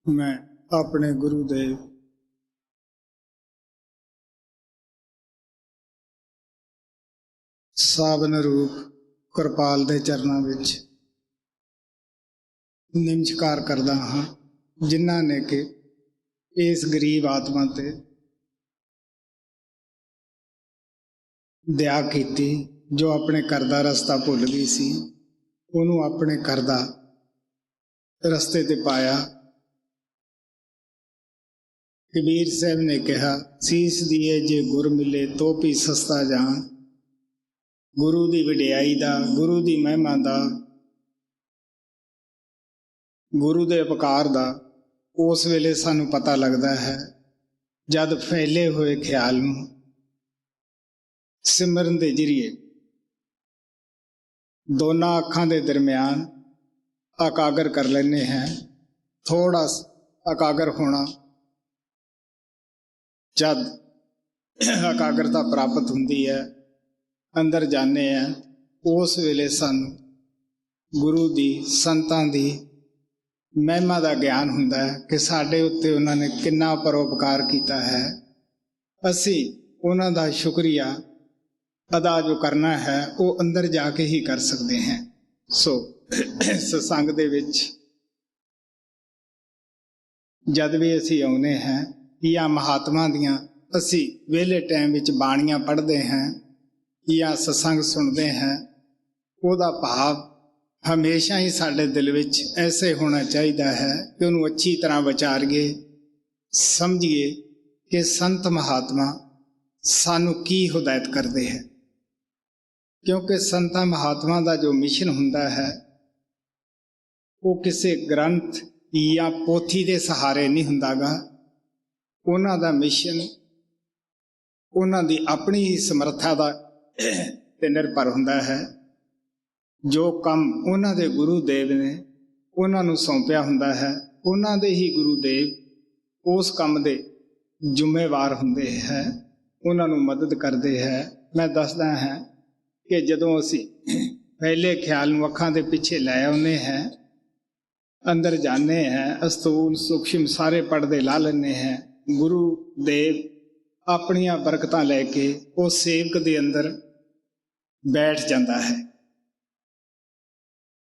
मैं अपने गुरुदेव सावन रूप कृपाल दे चरणों विच नमस्कार करदा हाँ, जिन्हां ने कि इस गरीब आत्मा ते दया कीती, जो अपने घर दा रस्ता भुल गई सी, उहनूं अपने घर दा रस्ते ते पाया। कबीर साहब ने कहा, सीस दिए जे गुर मिले तो भी सस्ता जान। गुरु की वडियाई का, गुरु की महिमा का, गुरु के उपकार का उस वेले सानू पता लगता है जब फैले हुए ख्याल नूं सिमरन के जरिए दोनों अखां के दरम्यान एकागर कर लेने हैं। थोड़ा एकागर होना जब एकाग्रता प्राप्त होती है, अंदर जाने हैं, उस वेले सानू गुरु की संतां की महिमा का ज्ञान हुंदा है कि साडे उत्ते उन्होंने कितना परोपकार किया है। असी उन्हां दा शुक्रिया अदा जो करना है वो अंदर जाके ही कर सकते हैं। सो सत्संग दे विच जद भी असी आउने हैं या महात्मा दियां असी वेले टाइम विच बाणियां पढ़ते हैं या सत्संग सुनते हैं, उहदा भाव हमेशा ही साडे दिल विच ऐसे होना चाहिए है कि उन्होंने अच्छी तरह विचारिए, समझिए कि संत महात्मा सानू की हिदायत करते हैं। क्योंकि संतां महात्मा का जो मिशन हुंदा है वो किसी ग्रंथ या पोथी के सहारे नहीं हुंदा गा। उन्हां दा मिशन उन्हां दी अपनी ही समर्था दा ते निर्भर हुंदा है। जो काम उन्हां दे गुरुदेव ने उन्हां नूं सौंपिया हुंदा है, उन्हां दे ही गुरुदेव उस काम दे जिम्मेवार हुंदे हैं, उन्हां नूं मदद करते हैं। मैं दसदा है कि जदों असी पहले ख्याल नूं अखां दे पिछे लै आउंदे हैं, अंदर जाने हैं, स्थूल सूक्ष्म सारे पढ़दे ला लेने हैं, गुरुदेव अपनियां बरकतां लैके उस सेवक दे अंदर बैठ जाता है।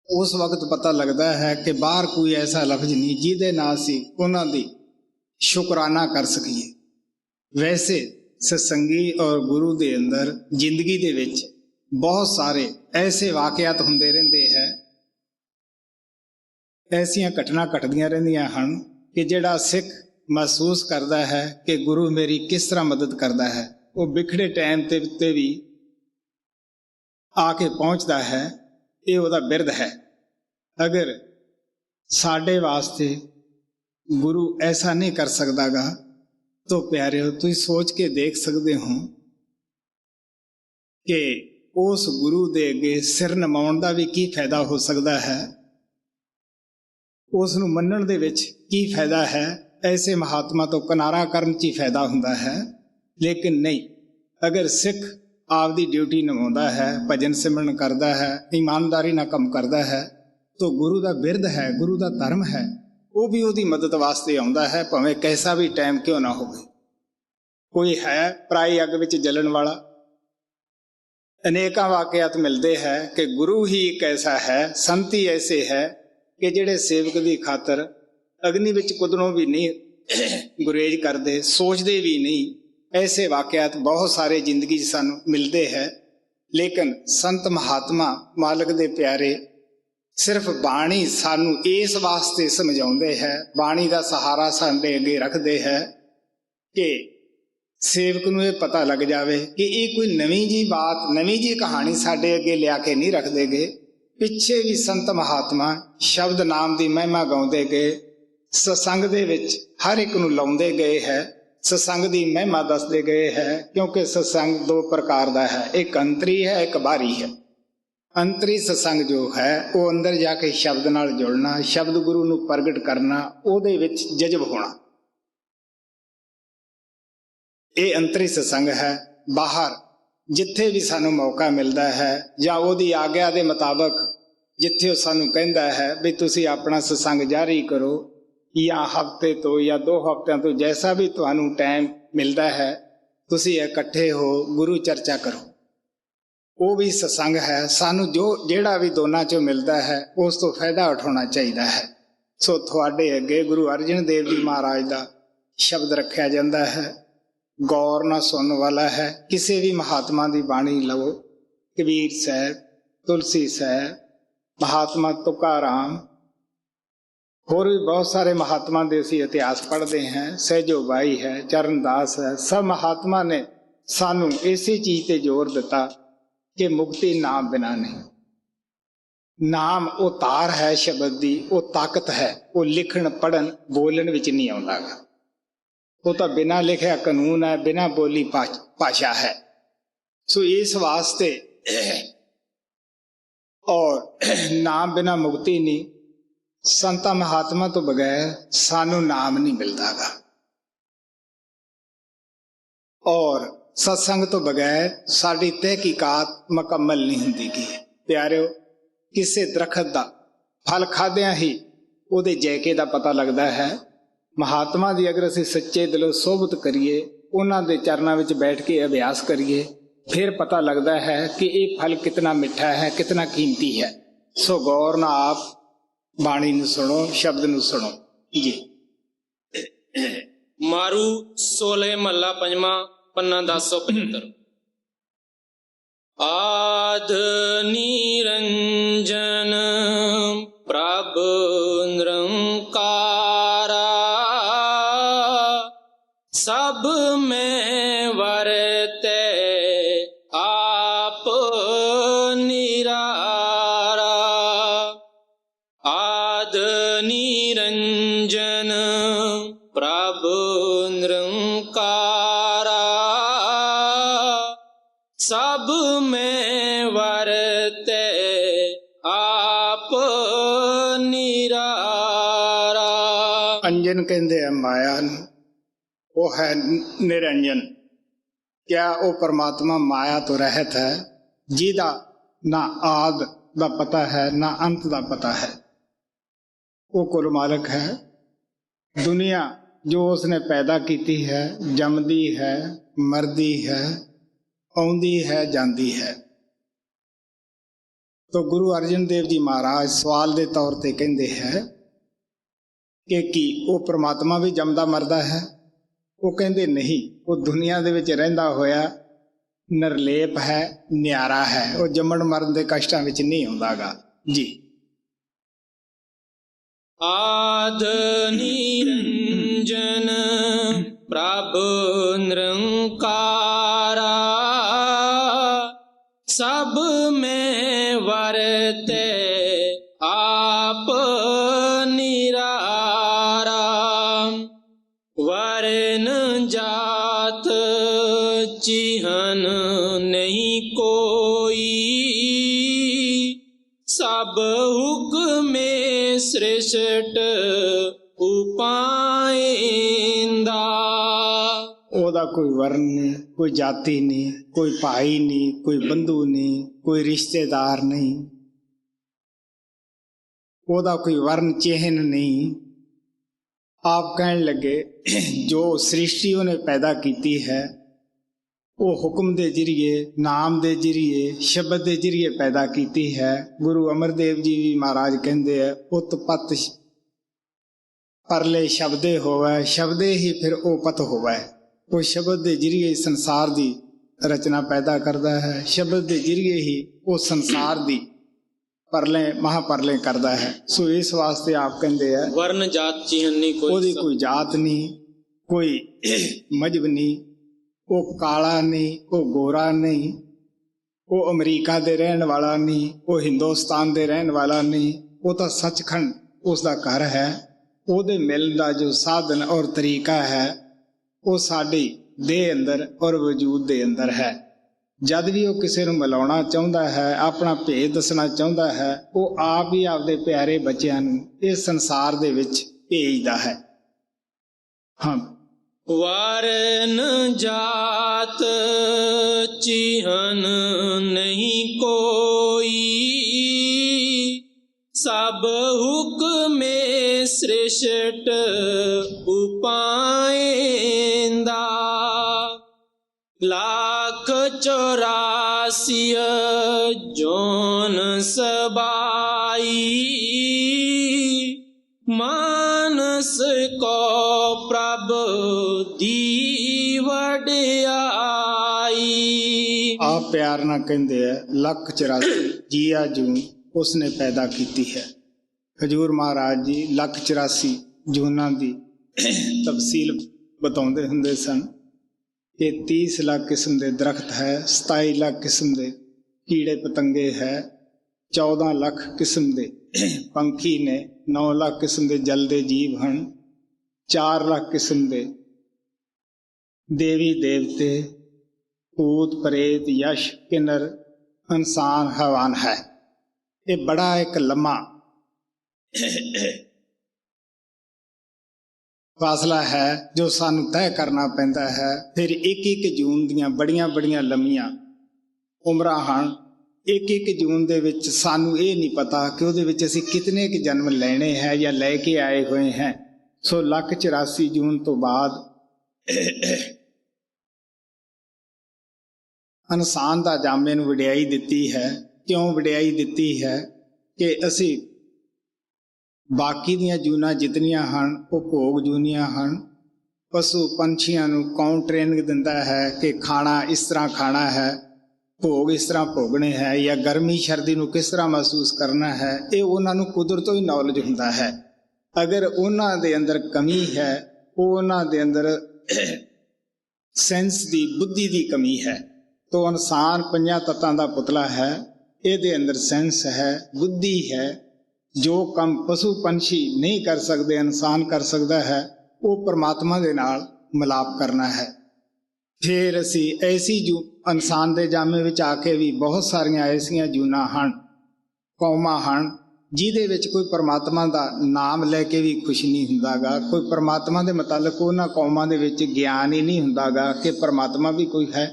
उस वक्त पता लगता है कि बाहर कोई ऐसा लफ्ज नहीं जिहदे नाल असीं उन्हां दी शुकराना कर सकीए। वैसे सत्संगी और गुरु दे अंदर जिंदगी दे विच बहुत सारे ऐसे वाकयात हुंदे रहिंदे हैं, ऐसियां घटना घटदियां रहिंदियां हन कि जिहड़ा सिख महसूस करता है कि गुरु मेरी किस तरह मदद करता है, वो बिखड़े टाइम ते उत्ते भी आके पहुंचता है। ये उसदा बिरद है। अगर साडे वास्ते गुरु ऐसा नहीं कर सकता गा तो प्यारे तुम सोच के देख सकते हो कि उस गुरु दे अगे सिर नमाउण दा भी की फायदा हो सकता है, उस नूं मन्नण दे विच की फायदा है। ऐसे महात्मा तो किनारा करन च ही फायदा हुंदा है। लेकिन नहीं, अगर सिख आपदी ड्यूटी निभाउंदा है, भजन सिमरन करता है, ईमानदारी नाल काम करता है, तो गुरु का बिरद है, गुरु का धर्म है, वो भी उसकी मदद वास्ते आउंदा है, भावें कैसा भी टाइम क्यों ना होवे। कोई है पराई अग विच जलन वाला, अनेका वाकयात मिलते हैं कि गुरु ही एक ऐसा है, संत ही ऐसे है कि जिहड़े सेवक की खातर अग्नि विच कुदनों भी नहीं गुरेज करते, सोचते भी नहीं। ऐसे वाकयात बहुत सारे जिंदगी सानू मिलते हैं। लेकिन संत महात्मा मालक दे प्यारे सिर्फ बाणी सानू इस वास्ते समझाउंदे है, बाणी का सहारा साडे अगे रखते हैं कि सेवक नूं यह पता लग जाए कि ये कोई नवीं जी बात, नवीं जी कहानी साडे अगे लिया के नहीं रखते गए। पिछे भी संत महात्मा शब्द नाम की महिमा गाउंदे गए, सत्संग दे विच हर एक नूं लाउंदे गए है, सत्संग की महिमा दसदे गए है। क्योंकि सत्संग दो प्रकार का है, एक अंतरी है, एक बाहरी है। अंतरी सत्संग जो है वो अंदर जाके शब्द नाल जुड़ना, शब्द गुरु नूं प्रगट करना, उहदे विच जज्ब होना, ये अंतरी सत्संग है। बाहर जिथे भी सानू मौका मिलता है या उहदी आग्या के मुताबक जिथे सानू कहता है भी तुसी अपना सत्संग जारी करो ਜਾਂ ਹਫ਼ਤੇ ਤੋਂ ਜਾਂ 2 ਹਫ਼ਤਿਆਂ ਤੋਂ ਜੈਸਾ ਵੀ ਤੁਹਾਨੂੰ ਟਾਈਮ ਮਿਲਦਾ ਹੈ, ਤੁਸੀਂ ਇਕੱਠੇ ਹੋ, ਗੁਰੂ ਚਰਚਾ ਕਰੋ। ਉਹ ਵੀ ਸਤਸੰਗ ਹੈ। ਸਾਨੂੰ ਜਿਹੜਾ ਵੀ ਦੋਨਾਂ 'ਚੋਂ ਮਿਲਦਾ ਹੈ ਉਸ ਤੋਂ ਫਾਇਦਾ ਉਠਾਉਣਾ ਚਾਹੀਦਾ ਹੈ। ਸੋ ਤੁਹਾਡੇ ਅੱਗੇ ਗੁਰੂ ਅਰਜਨ ਦੇਵ ਜੀ ਮਹਾਰਾਜ ਦਾ ਸ਼ਬਦ ਰੱਖਿਆ ਜਾਂਦਾ ਹੈ, ਗੌਰ ਨਾਲ ਸੁਣਨ ਵਾਲਾ ਹੈ। ਕਿਸੇ ਵੀ ਮਹਾਤਮਾ ਦੀ ਬਾਣੀ ਲਵੋ, ਕਬੀਰ ਸਾਹਿਬ, ਤੁਲਸੀ ਸਾਹਿਬ, ਮਹਾਤਮਾ ਤੁਕਾਰਾਮ, ਹੋਰ ਵੀ ਬਹੁਤ ਸਾਰੇ ਮਹਾਤਮਾ ਦੇ ਅਸੀਂ ਇਤਿਹਾਸ ਪੜ੍ਹਦੇ ਹਾਂ। ਸਹਿਜੋ ਬਾਈ ਹੈ, ਚਰਨਦਾਸ ਹੈ। ਸਭ ਮਹਾਤਮਾ ਨੇ ਸਾਨੂੰ ਇਸੇ ਚੀਜ਼ ਤੇ ਜ਼ੋਰ ਦਿੱਤਾ ਕਿ ਮੁਕਤੀ ਨਾਮ ਬਿਨਾਂ ਨਹੀਂ। ਨਾਮ ਉਹ ਤਾਰ ਹੈ ਸ਼ਬਦ ਦੀ, ਉਹ ਤਾਕਤ ਹੈ। ਉਹ ਲਿਖਣ, ਪੜ੍ਹਨ, ਬੋਲਣ ਵਿੱਚ ਨਹੀਂ ਆਉਂਦਾ ਗਾ। ਉਹ ਤਾਂ ਬਿਨਾਂ ਲਿਖਿਆ ਕਾਨੂੰਨ ਹੈ, ਬਿਨਾਂ ਬੋਲੀ ਭਾਸ਼ਾ ਹੈ। ਸੋ ਇਸ ਵਾਸਤੇ ਔਰ ਨਾਮ ਬਿਨਾਂ ਮੁਕਤੀ ਨਹੀਂ। ਸੰਤਾਂ ਮਹਾਤਮਾ ਤੋਂ ਬਗੈਰ ਸਾਨੂੰ ਨਾਮ ਨਹੀਂ ਮਿਲਦਾ ਗਾ, ਔਰ ਸਤਸੰਗ ਤੋਂ ਬਗੈਰ ਸਾਡੀ ਤਹਿਕੀਕਾਤ ਮੁਕੰਮਲ ਨਹੀਂ ਹੁੰਦੀ ਗੀ। ਪਿਆਰਿਓ, ਕਿਸੇ ਦਰਖਤ ਦਾ ਫਲ ਖਾਦਿਆਂ ਹੀ ਉਹਦੇ ਜੈਕੇ ਦਾ ਪਤਾ ਲੱਗਦਾ ਹੈ। ਮਹਾਤਮਾ ਦੀ ਅਗਰ ਅਸੀਂ ਸੱਚੇ ਦਿਲੋਂ ਸੋਭਤ ਕਰੀਏ, ਉਹਨਾਂ ਦੇ ਚਰਨਾਂ ਵਿੱਚ ਬੈਠ ਕੇ ਅਭਿਆਸ ਕਰੀਏ, ਫਿਰ ਪਤਾ ਲੱਗਦਾ ਹੈ ਕਿ ਇਹ ਫਲ ਕਿਤਨਾ ਮਿੱਠਾ ਹੈ, ਕਿਤਨਾ ਕੀਮਤੀ ਹੈ। ਸੋ ਗੌਰ ਨਾਲ ਆਪ ਬਾਣੀ ਨੂੰ ਸੁਣੋ, ਸ਼ਬਦ ਨੂੰ ਸੁਣੋ ਜੀ। ਮਾਰੂ 16 ਮਹੱਲਾ ਪੰਜਵਾਂ, ਪੰਨਾ 1075। ਆਦ ਨਿਰੰਜਨ ਪ੍ਰਭ ਨਿਰੰਕਾਰਾ, ਸਭ ਮੈਂ ਵਰਤੈ ਆਪ ਨਿਰਾਰਾ। ਆਦ ਨਿਰੰਜਨ ਪ੍ਰਭ ਨਿਰੰਕਾਰਾ, ਸਭ ਮੈਂ ਵਰਤੈ ਆਪ ਨਿਰਾਰਾ। ਅੰਜਨ ਕਹਿੰਦੇ ਆ ਮਾਇਆ ਨੂੰ, ਉਹ ਹੈ ਨਿਰੰਜਨ। ਕਿਆ ਉਹ ਪਰਮਾਤਮਾ ਮਾਇਆ ਤੋਂ ਰਹਿਤ ਹੈ, ਜਿਹਦਾ ਨਾ ਆਦ ਦਾ ਪਤਾ ਹੈ ਨਾ ਅੰਤ ਦਾ ਪਤਾ ਹੈ। ਉਹ ਕੁਲ ਮਾਲਕ ਹੈ। ਦੁਨੀਆ ਜੋ ਉਸਨੇ ਪੈਦਾ ਕੀਤੀ ਹੈ, ਜੰਮਦੀ ਹੈ, ਮਰਦੀ ਹੈ, ਆਉਂਦੀ ਹੈ, ਜਾਂਦੀ ਹੈ। तो गुरु अर्जन देव जी महाराज सवाल के तौर पर कहते हैं कि की वो परमात्मा भी जमदा मरदा है? वो कहते नहीं, वो दुनिया दे विच रहिंदा होया निर्लेप है, न्यारा है, वो जमण मरण के कष्टां विच नहीं आउंदागा जी। आद निरंजन प्रभु निरंकारा, सब में वरते आप निरारा। वरन जात चिहन नहीं कोई, सब हुक्मे सृष्ट उपाइंदा। ओदा कोई वर्ण नहीं, कोई जाति नहीं, कोई भाई नहीं, कोई बंधु नहीं, कोई रिश्तेदार नहीं, ओदा कोई वर्ण चिन्ह नहीं। आप कहने लगे जो सृष्टि उन्हें पैदा की है वो हुक्म दे जरिए, नाम दे जरिए, शब्द दे जरिए पैदा की है। गुरु अमरदेव जी भी महाराज कहते हैं उत्पत्त परले शब्दे होवे, शब्दे ही फिर ओपत होवे। वो शब्द के जरिए संसार की रचना पैदा करता है, शब्द के जरिए ही वो संसार की परले महापरले करता है। सो इस वास्ते आप कहते हैं वर्ण जात चिन्ह नहीं कोई, कोई जात नहीं, कोई मजहब नहीं, वो काला नहीं, वो गोरा नहीं, वो अमरीका दे रहन वाला नहीं, वो हिंदुस्तान दे रहन वाला नहीं, वो तो सचखंड उसका घर है। ਉਹਦੇ ਮਿਲਣ ਦਾ ਜੋ ਸਾਧਨ ਔਰ ਤਰੀਕਾ ਹੈ ਉਹ ਸਾਡੀ ਦੇਹ ਅੰਦਰ ਔਰ ਵਜੂਦ ਦੇ ਅੰਦਰ ਹੈ। ਜਦ ਵੀ ਉਹ ਕਿਸੇ ਨੂੰ ਮਿਲਾਉਣਾ ਚਾਹੁੰਦਾ ਹੈ, ਆਪਣਾ ਭੇਦ ਦੱਸਣਾ ਚਾਹੁੰਦਾ ਹੈ, ਉਹ ਆਪ ਹੀ ਆਪਦੇ ਪਿਆਰੇ ਬੱਚਿਆਂ ਨੂੰ ਇਸ ਸੰਸਾਰ ਦੇ ਵਿੱਚ ਭੇਜਦਾ ਹੈ। ਹਾਂ, वरन जात चिहन नहीं कोई, सब हुक्मे ਸ੍ਰਿਸ਼ਟ ਉਪਾਇੰਦਾ ਲੱਖ 84 ਜੋਨ ਸਬਾਈ ਮਾਨਸ ਕੋ ਪ੍ਰਭ ਦੀ ਵਡਿਆਈ। आप प्यार ना कहते हैं 184 जिया जून उसने पैदा की है। हजूर महाराज जी 184 जूना की तफसील बताते होंगे सन कि 30 लाख किस्म के दरख्त है, 27 लाख किस्म के कीड़े पतंगे है, 14 लाख किस्म के पंखी ने, 9 लाख किस्म के जल के जीव हैं, 4 लाख किस्म के देवी देवते, भूत प्रेत यश किन्नर इंसान हैवान है। ये बड़ा एक लम्मा फासला है जो सानू तय करना पैंदा है। फिर एक एक जून दियां बड़ियां बड़ियां लम्मियां उमरां हन। एक एक जून दे विच सानू ये नहीं पता कि उहदे विच असीं कितने के जन्म लेने हैं या लैके आए हुए हैं। सो 184 जून तो बाद इंसान दा जामे नूं वडियाई दिती है। क्यों वडियाई दिती है कि असी बाकी दियां जूनां जितनियां हन वो भोग जूनियां हन। पशु पंछियां नूं कौन ट्रेनिंग दिंदा है कि खाना इस तरह खाना है, भोग इस तरह भोगने है, या गर्मी सर्दी नूं किस तरह महसूस करना है। ये उन्हां नूं कुदरतों ही नॉलेज हुंदा है। अगर उन्हां दे अंदर कमी है, उन्हां दे अंदर सेंस दी बुद्धि दी कमी है। तो इंसान 5 तत्तां दा पुतला है। ਇਹਦੇ अंदर सेंस है, बुद्धि है। जो काम पशु पंछी नहीं कर सकते इंसान कर सकता है, वो परमात्मा दे नाल मिलाप करना है। फिर असी ऐसी जू इंसान दे जामे विच आके भी बहुत सारियां ऐसियां जूना हन, कौमां हन जिहदे विच कोई परमात्मा दा नाम लैके भी खुश नहीं हुंदागा। कोई परमात्मा दे मुतालिक उन्हां कौमां दे विच ज्ञान ही नहीं हुंदागा कि परमात्मा भी कोई है।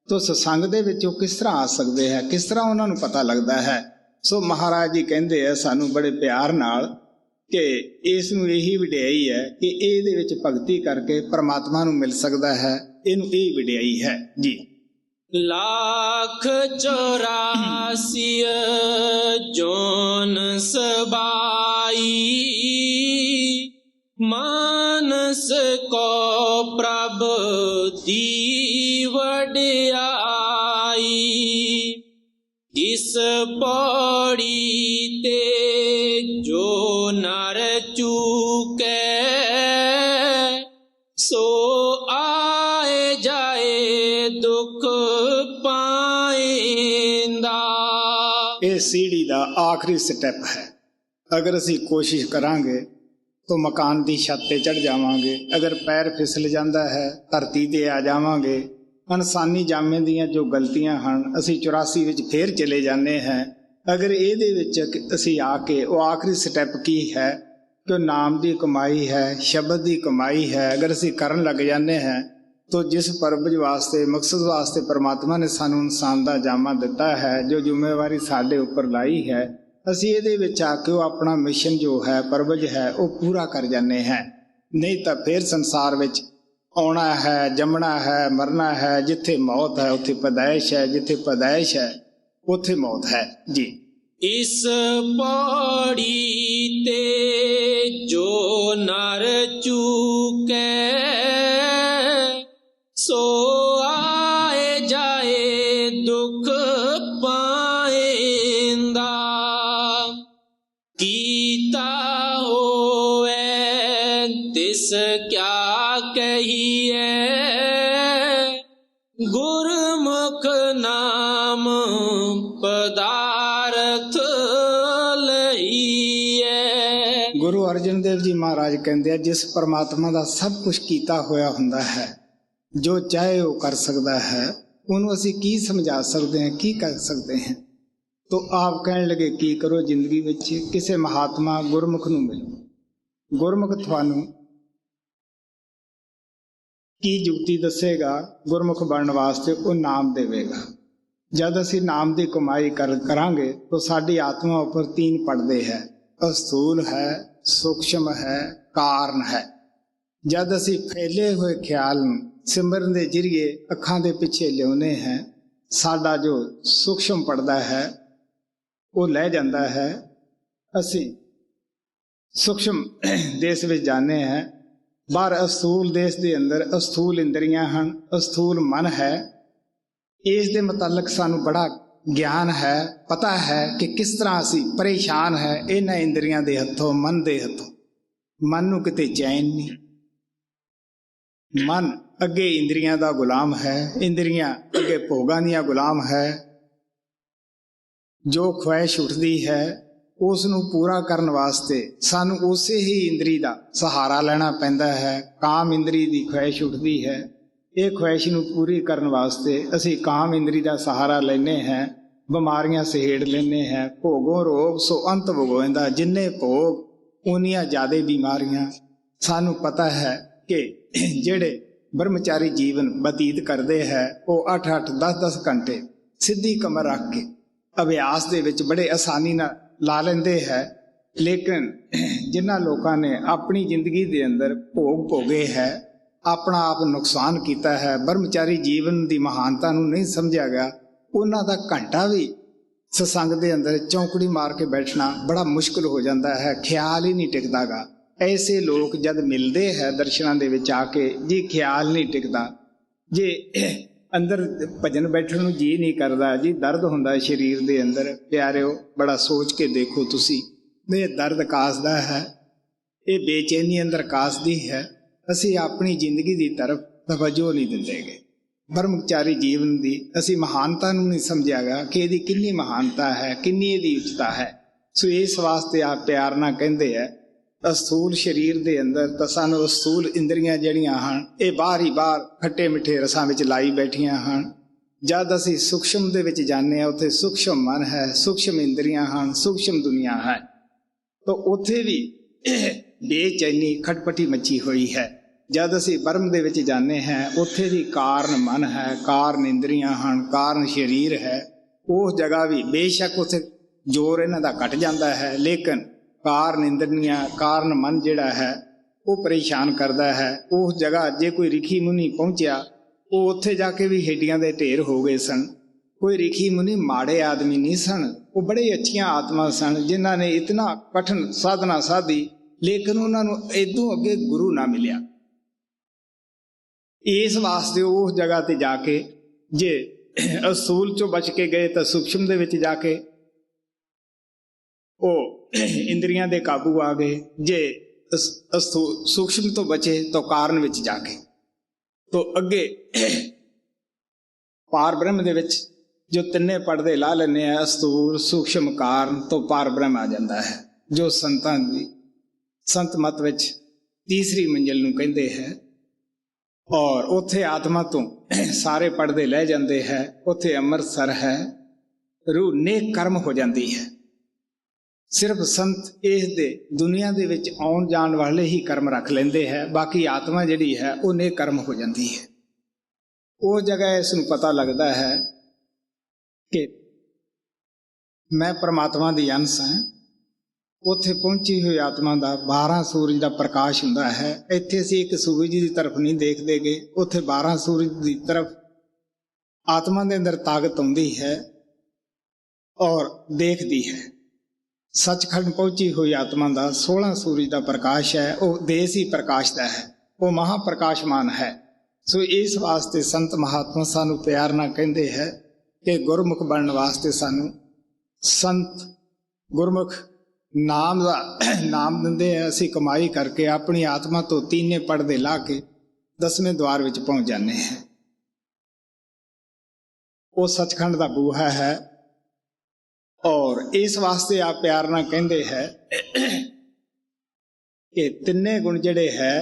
तो सत्संग दे विच किस तरह आ सकते हैं, किस तरह उन्हां नूं पता लगता है। सो महाराज जी कहते हैं सानू बड़े प्यार नाल कि इस नूं यही वडियाई है कि इहदे विच भगती करके परमात्मा नूं मिल सकता है। इहनूं यही वडियाई है जी। 184 जोन सबाई मानस को प्रभ दी वडियाई। इस पौड़ी ते जो नर चूके सो आए जाए दुख पाएंदा। ये सीढ़ी दा आखिरी स्टेप है। अगर असी कोशिश करांगे तो मकान की छत ते चढ़ जावांगे। अगर पैर फिसल जाता है धरती ते आ जावांगे। इंसानी जामे दियां जो गलतियां हैं असी 84 विच फिर चले जाने हैं। अगर इहदे विच असी आके वो आखिरी स्टैप की है कि नाम की कमाई है, शब्द की कमाई है, अगर असी करन लग जाने हैं तो जिस परबज वास्ते मकसद वास्ते परमात्मा ने सानू इंसान का जामा दिता है, जो जिम्मेवारी साडे उपर लाई है, असी इहदे विच आके वो अपना मिशन जो है परबज है वो पूरा कर जाने हैं। नहीं तो फिर संसार विच आउणा है, जमना है, मरना है। जिथे मौत है उत्थे पैदाइश है, जिथे पैदाइश है उत्थे मौत है जी। इस पौड़ी ते जो नर चूके सो आए जाए दुख पाएंदा। कीता होए तिस क्या कहिए गुरमुख नाम पदार्थ लईए। गुरु अर्जन देव जी महाराज कहते हैं जिस परमात्मा का सब कुछ कीता होया हुंदा है, जो चाहे वो कर सकता है, उन्होंने असी की समझा सकते हैं, की कर सकते हैं। तो आप कहने लगे की करो जिंदगी में किसी महात्मा गुरमुख नूं मिलो। गुरमुख थानू की जुगती दसेगा, गुरमुख बनने वास्ते वो नाम देवेगा। जब असी नाम की कमाई करांगे तो साडी आत्मा उपर 3 पड़दे है, स्थूल है, ਸੂਖਸ਼ਮ ਹੈ, ਕਾਰਨ ਹੈ। ਜਦ ਅਸੀਂ ਫੈਲੇ ਹੋਏ ਖਿਆਲ ਨੂੰ ਸਿਮਰਨ ਦੇ ਜ਼ਰੀਏ ਅੱਖਾਂ ਦੇ ਪਿੱਛੇ ਲਿਆਉਂਦੇ ਹਾਂ, ਸਾਡਾ ਜੋ ਸੂਖਸ਼ਮ ਪੜਦਾ ਹੈ ਉਹ ਲੈ ਜਾਂਦਾ ਹੈ। ਅਸੀਂ ਸੂਖਸ਼ਮ ਦੇਸ਼ ਵਿੱਚ ਜਾਂਦੇ ਹਾਂ, ਬਾਹਰ ਅਸਥੂਲ ਦੇਸ਼ ਦੇ ਅੰਦਰ ਅਸਥੂਲ ਇੰਦਰੀਆਂ ਹਨ, ਅਸਥੂਲ ਮਨ ਹੈ। ਇਸ ਦੇ ਮੁਤਲਕ ਸਾਨੂੰ ਬੜਾ ਗਿਆਨ ਹੈ, ਪਤਾ ਹੈ ਕਿ ਕਿਸ ਤਰ੍ਹਾਂ ਅਸੀਂ ਪਰੇਸ਼ਾਨ ਹੈ ਇਹਨਾਂ ਇੰਦਰੀਆਂ ਦੇ ਹੱਥੋਂ, ਮਨ ਦੇ ਹੱਥੋਂ। ਮਨ ਨੂੰ ਕਿਤੇ ਚੈਨ ਨਹੀਂ, ਮਨ ਅੱਗੇ ਇੰਦਰੀਆਂ ਦਾ ਗੁਲਾਮ ਹੈ, ਇੰਦਰੀਆਂ ਅੱਗੇ ਭੋਗਾਂ ਦੀਆਂ ਗੁਲਾਮ ਹੈ। ਜੋ ਖੁਆਇਸ਼ ਉੱਠਦੀ ਹੈ ਉਸ ਨੂੰ ਪੂਰਾ ਕਰਨ ਵਾਸਤੇ ਸਾਨੂੰ ਉਸੇ ਹੀ ਇੰਦਰੀ ਦਾ ਸਹਾਰਾ ਲੈਣਾ ਪੈਂਦਾ ਹੈ। ਕਾਮ ਇੰਦਰੀ ਦੀ ਖੁਆਇਸ਼ ਉੱਠਦੀ ਹੈ, ਇਹ ਖੁਆਇਸ਼ ਨੂੰ ਪੂਰੀ ਕਰਨ ਵਾਸਤੇ ਅਸੀਂ ਕਾਮ ਇੰਦਰੀ ਦਾ ਸਹਾਰਾ ਲੈਂਦੇ ਹਾਂ, ਬਿਮਾਰੀਆਂ ਸਹੇੜ ਲੈਂਦੇ ਹਾਂ। ਭੋਗੋ ਰੋਗ ਸੋ ਅੰਤ ਭੋਗੋਂਦਾ, ਜਿੰਨੇ ਭੋਗ ਉਨੀਆਂ ਜ਼ਿਆਦਾ ਬਿਮਾਰੀਆਂ। ਸਾਨੂੰ ਪਤਾ ਹੈ ਕਿ ਜਿਹੜੇ ਬ੍ਰਹਮਚਾਰੀ ਜੀਵਨ ਬਤੀਤ ਕਰਦੇ ਹੈ ਉਹ 8-8 10-10 ਘੰਟੇ ਸਿੱਧੀ ਕਮਰ ਰੱਖ ਕੇ ਅਭਿਆਸ ਦੇ ਵਿੱਚ ਬੜੇ ਆਸਾਨੀ ਨਾਲ ਲਾ ਲੈਂਦੇ ਹੈ। ਲੇਕਿਨ ਜਿਨ੍ਹਾਂ ਲੋਕਾਂ ਨੇ ਆਪਣੀ ਜ਼ਿੰਦਗੀ ਦੇ ਅੰਦਰ ਭੋਗ ਭੋਗੇ ਹੈ, ਆਪਣਾ ਆਪ ਨੁਕਸਾਨ ਕੀਤਾ ਹੈ, ਬ੍ਰਹਮਚਾਰੀ ਜੀਵਨ ਦੀ ਮਹਾਨਤਾ ਨੂੰ ਨਹੀਂ ਸਮਝਿਆ ਗਿਆ, ਉਹਨਾਂ ਦਾ ਘੰਟਾ ਵੀ ਸਤਸੰਗ ਦੇ ਅੰਦਰ ਚੌਂਕੜੀ ਮਾਰ ਕੇ ਬੈਠਣਾ ਬੜਾ ਮੁਸ਼ਕਿਲ ਹੋ ਜਾਂਦਾ ਹੈ, ਖਿਆਲ ਹੀ ਨਹੀਂ ਟਿਕਦਾਗਾ। ਐਸੇ ਲੋਕ ਜਦ ਮਿਲਦੇ ਹੈ ਦਰਸ਼ਨਾਂ ਦੇ ਵਿੱਚ ਆ ਕੇ, ਜੀ ਖਿਆਲ ਨਹੀਂ ਟਿਕਦਾ, ਜੇ ਅੰਦਰ ਭਜਨ ਬੈਠਣ ਨੂੰ ਜੀ ਨਹੀਂ ਕਰਦਾ, ਜੀ ਦਰਦ ਹੁੰਦਾ ਸਰੀਰ ਦੇ ਅੰਦਰ। ਪਿਆਰਿਓ, ਬੜਾ ਸੋਚ ਕੇ ਦੇਖੋ ਤੁਸੀਂ, ਇਹ ਦਰਦ ਕਾਸਦਾ ਹੈ, ਇਹ ਬੇਚੈਨੀ ਅੰਦਰ ਕਾਸਦੀ ਹੈ। ਅਸੀਂ ਆਪਣੀ ਜ਼ਿੰਦਗੀ ਦੀ ਤਰਫ ਤਵੱਜੋ ਨਹੀਂ ਦਿੰਦੇਗੇ। ਬ੍ਰਹਮਚਾਰੀ ਜੀਵਨ ਦੀ ਅਸੀਂ ਮਹਾਨਤਾ ਨੂੰ ਨਹੀਂ ਸਮਝਿਆਗਾ ਕਿ ਇਹਦੀ ਕਿੰਨੀ ਮਹਾਨਤਾ ਹੈ, ਕਿੰਨੀ ਇਹਦੀ ਉੱਚਤਾ ਹੈ। ਸੋ ਇਸ ਵਾਸਤੇ ਆਪ ਪਿਆਰ ਨਾਲ ਕਹਿੰਦੇ ਹੈ, ਅਸਥੂਲ ਸਰੀਰ ਦੇ ਅੰਦਰ ਤਾਂ ਸਾਨੂੰ ਅਸਥੂਲ ਇੰਦਰੀਆਂ ਜਿਹੜੀਆਂ ਹਨ ਇਹ ਬਾਹਰ ਹੀ ਬਾਹਰ ਖੱਟੇ ਮਿੱਠੇ ਰਸਾਂ ਵਿੱਚ ਲਾਈ ਬੈਠੀਆਂ ਹਨ। ਜਦ ਅਸੀਂ ਸੂਖਸ਼ਮ ਦੇ ਵਿੱਚ ਜਾਂਦੇ ਹਾਂ, ਉੱਥੇ ਸੂਖਸ਼ਮ ਮਨ ਹੈ, ਸੂਖਸ਼ਮ ਇੰਦਰੀਆਂ ਹਨ, ਸੂਖਸ਼ਮ ਦੁਨੀਆ ਹੈ। ਤਾਂ ਉੱਥੇ ਵੀ ਬੇਚੈਨੀ ਖਟਪਟੀ ਮੱਚੀ ਹੋਈ ਹੈ। ਜਦ ਅਸੀਂ ਬ੍ਰਹਮ ਦੇ ਵਿੱਚ ਜਾਂਦੇ ਹਾਂ, ਉੱਥੇ ਵੀ ਕਾਰਨ ਮਨ ਹੈ, ਕਾਰਨ ਇੰਦਰੀਆਂ ਹਨ, ਕਾਰਨ ਸਰੀਰ ਹੈ। ਉਸ ਜਗ੍ਹਾ ਵੀ ਬੇਸ਼ੱਕ ਉੱਥੇ ਜ਼ੋਰ ਇਹਨਾਂ ਦਾ ਘਟ ਜਾਂਦਾ ਹੈ, ਲੇਕਿਨ ਕਾਰਨ ਇੰਦਰੀਆਂ, ਕਾਰਨ ਮਨ ਜਿਹੜਾ ਹੈ ਉਹ ਪਰੇਸ਼ਾਨ ਕਰਦਾ ਹੈ। ਉਸ ਜਗ੍ਹਾ ਜੇ ਕੋਈ ਰਿਖੀ ਮੁਨੀ ਪਹੁੰਚਿਆ, ਉਹ ਉੱਥੇ ਜਾ ਕੇ ਵੀ ਹੇਡੀਆਂ ਦੇ ਢੇਰ ਹੋ ਗਏ ਸਨ। ਕੋਈ ਰਿਖੀ ਮੁਨੀ ਮਾੜੇ ਆਦਮੀ ਨਹੀਂ ਸਨ, ਉਹ ਬੜੇ ਅੱਛੀਆਂ ਆਤਮਾ ਸਨ ਜਿਨ੍ਹਾਂ ਨੇ ਇਤਨਾ ਕਠਿਨ ਸਾਧਨਾ ਸਾਧੀ, ਲੇਕਿਨ ਉਹਨਾਂ ਨੂੰ ਇਦੋਂ ਅੱਗੇ ਗੁਰੂ ਨਾ ਮਿਲਿਆ। ਇਸ ਵਾਸਤੇ ਉਸ ਜਗ੍ਹਾ ਤੇ ਜਾ ਕੇ ਜੇ ਅਸੂਲ ਚੋਂ ਬਚ ਕੇ ਗਏ ਤਾਂ ਸੂਖਸ਼ਮ ਦੇ ਵਿੱਚ ਜਾ ਕੇ ਉਹ ਇੰਦਰੀਆਂ ਦੇ ਕਾਬੂ ਆ ਗਏ। ਜੇ ਸੂਖਸ਼ਮ ਤੋਂ ਬਚੇ ਤਾਂ ਕਾਰਨ ਵਿੱਚ ਜਾ ਕੇ ਤੋਂ ਅੱਗੇ ਪਾਰ ਬ੍ਰਹਮ ਦੇ ਵਿੱਚ ਜੋ ਤਿੰਨੇ ਪਰਦੇ ਲਾ ਲੈਂਦੇ ਆ, ਅਸਥੂਲ ਸੂਖਸ਼ਮ ਕਾਰਨ ਤੋਂ ਪਾਰ ਬ੍ਰਹਮ ਆ ਜਾਂਦਾ ਹੈ, ਜੋ ਸੰਤਾਂ ਦੀ ਸੰਤ ਮਤ ਵਿੱਚ ਤੀਸਰੀ ਮੰਜ਼ਿਲ ਨੂੰ ਕਹਿੰਦੇ ਹੈ। ਔਰ ਉੱਥੇ ਆਤਮਾ ਤੋਂ ਸਾਰੇ ਪਰਦੇ ਲੈ ਜਾਂਦੇ ਹੈ। ਉੱਥੇ ਅੰਮ੍ਰਿਤਸਰ ਹੈ, ਰੂਹ ਨੇਕ ਕਰਮ ਹੋ ਜਾਂਦੀ ਹੈ। ਸਿਰਫ ਸੰਤ ਇਸ ਦੇ ਦੁਨੀਆ ਦੇ ਵਿੱਚ ਆਉਣ ਜਾਣ ਵਾਲੇ ਹੀ ਕਰਮ ਰੱਖ ਲੈਂਦੇ ਹੈ, ਬਾਕੀ ਆਤਮਾ ਜਿਹੜੀ ਹੈ ਉਹ ਨੇਕ ਕਰਮ ਹੋ ਜਾਂਦੀ ਹੈ। ਉਹ ਜਗ੍ਹਾ ਇਸ ਨੂੰ ਪਤਾ ਲੱਗਦਾ ਹੈ ਕਿ ਮੈਂ ਪਰਮਾਤਮਾ ਦੀ ਅੰਸ਼ ਹਾਂ। ਉੱਥੇ ਪਹੁੰਚੀ ਹੋਈ ਆਤਮਾ ਦਾ 12 ਸੂਰਜ ਦਾ ਪ੍ਰਕਾਸ਼ ਹੁੰਦਾ ਹੈ। ਇੱਥੇ ਅਸੀਂ ਇੱਕ ਸੂਰਜ ਦੀ ਤਰਫ ਨਹੀਂ ਦੇਖਦੇ ਗੇ, ਉੱਥੇ 12 ਸੂਰਜ ਦੀ ਤਰਫ ਆਤਮਾ ਦੇ ਅੰਦਰ ਤਾਕਤ ਆਉਂਦੀ ਹੈ ਔਰ ਦੇਖਦੀ ਹੈ। ਸੱਚਖੰਡ ਪਹੁੰਚੀ ਹੋਈ ਆਤਮਾ ਦਾ 16 ਸੂਰਜ ਦਾ ਪ੍ਰਕਾਸ਼ ਹੈ, ਉਹ ਦੇਸ ਹੀ ਪ੍ਰਕਾਸ਼ ਦਾ ਹੈ, ਉਹ ਮਹਾਪ੍ਰਕਾਸ਼ਮਾਨ ਹੈ। ਸੋ ਇਸ ਵਾਸਤੇ ਸੰਤ ਮਹਾਤਮਾ ਸਾਨੂੰ ਪਿਆਰ ਨਾਲ ਕਹਿੰਦੇ ਹੈ ਕਿ ਗੁਰਮੁਖ ਬਣਨ ਵਾਸਤੇ ਸਾਨੂੰ ਸੰਤ ਗੁਰਮੁਖ ਨਾਮ ਦਿੰਦੇ ਆ। ਅਸੀਂ ਕਮਾਈ ਕਰਕੇ ਆਪਣੀ ਆਤਮਾ ਤੋਂ ਤੀਨੇ ਪਰਦੇ ਲਾ ਕੇ 10ਵੇਂ ਦੁਆਰ ਵਿੱਚ ਪਹੁੰਚ ਜਾਂਦੇ ਹਾਂ। ਉਹ ਸੱਚਖੰਡ ਦਾ ਬੂਹਾ ਹੈ। ਔਰ ਇਸ ਵਾਸਤੇ ਆਪ ਪਿਆਰ ਨਾਲ ਕਹਿੰਦੇ ਹੈ ਕਿ ਤਿੰਨੇ ਗੁਣ ਜਿਹੜੇ ਹੈ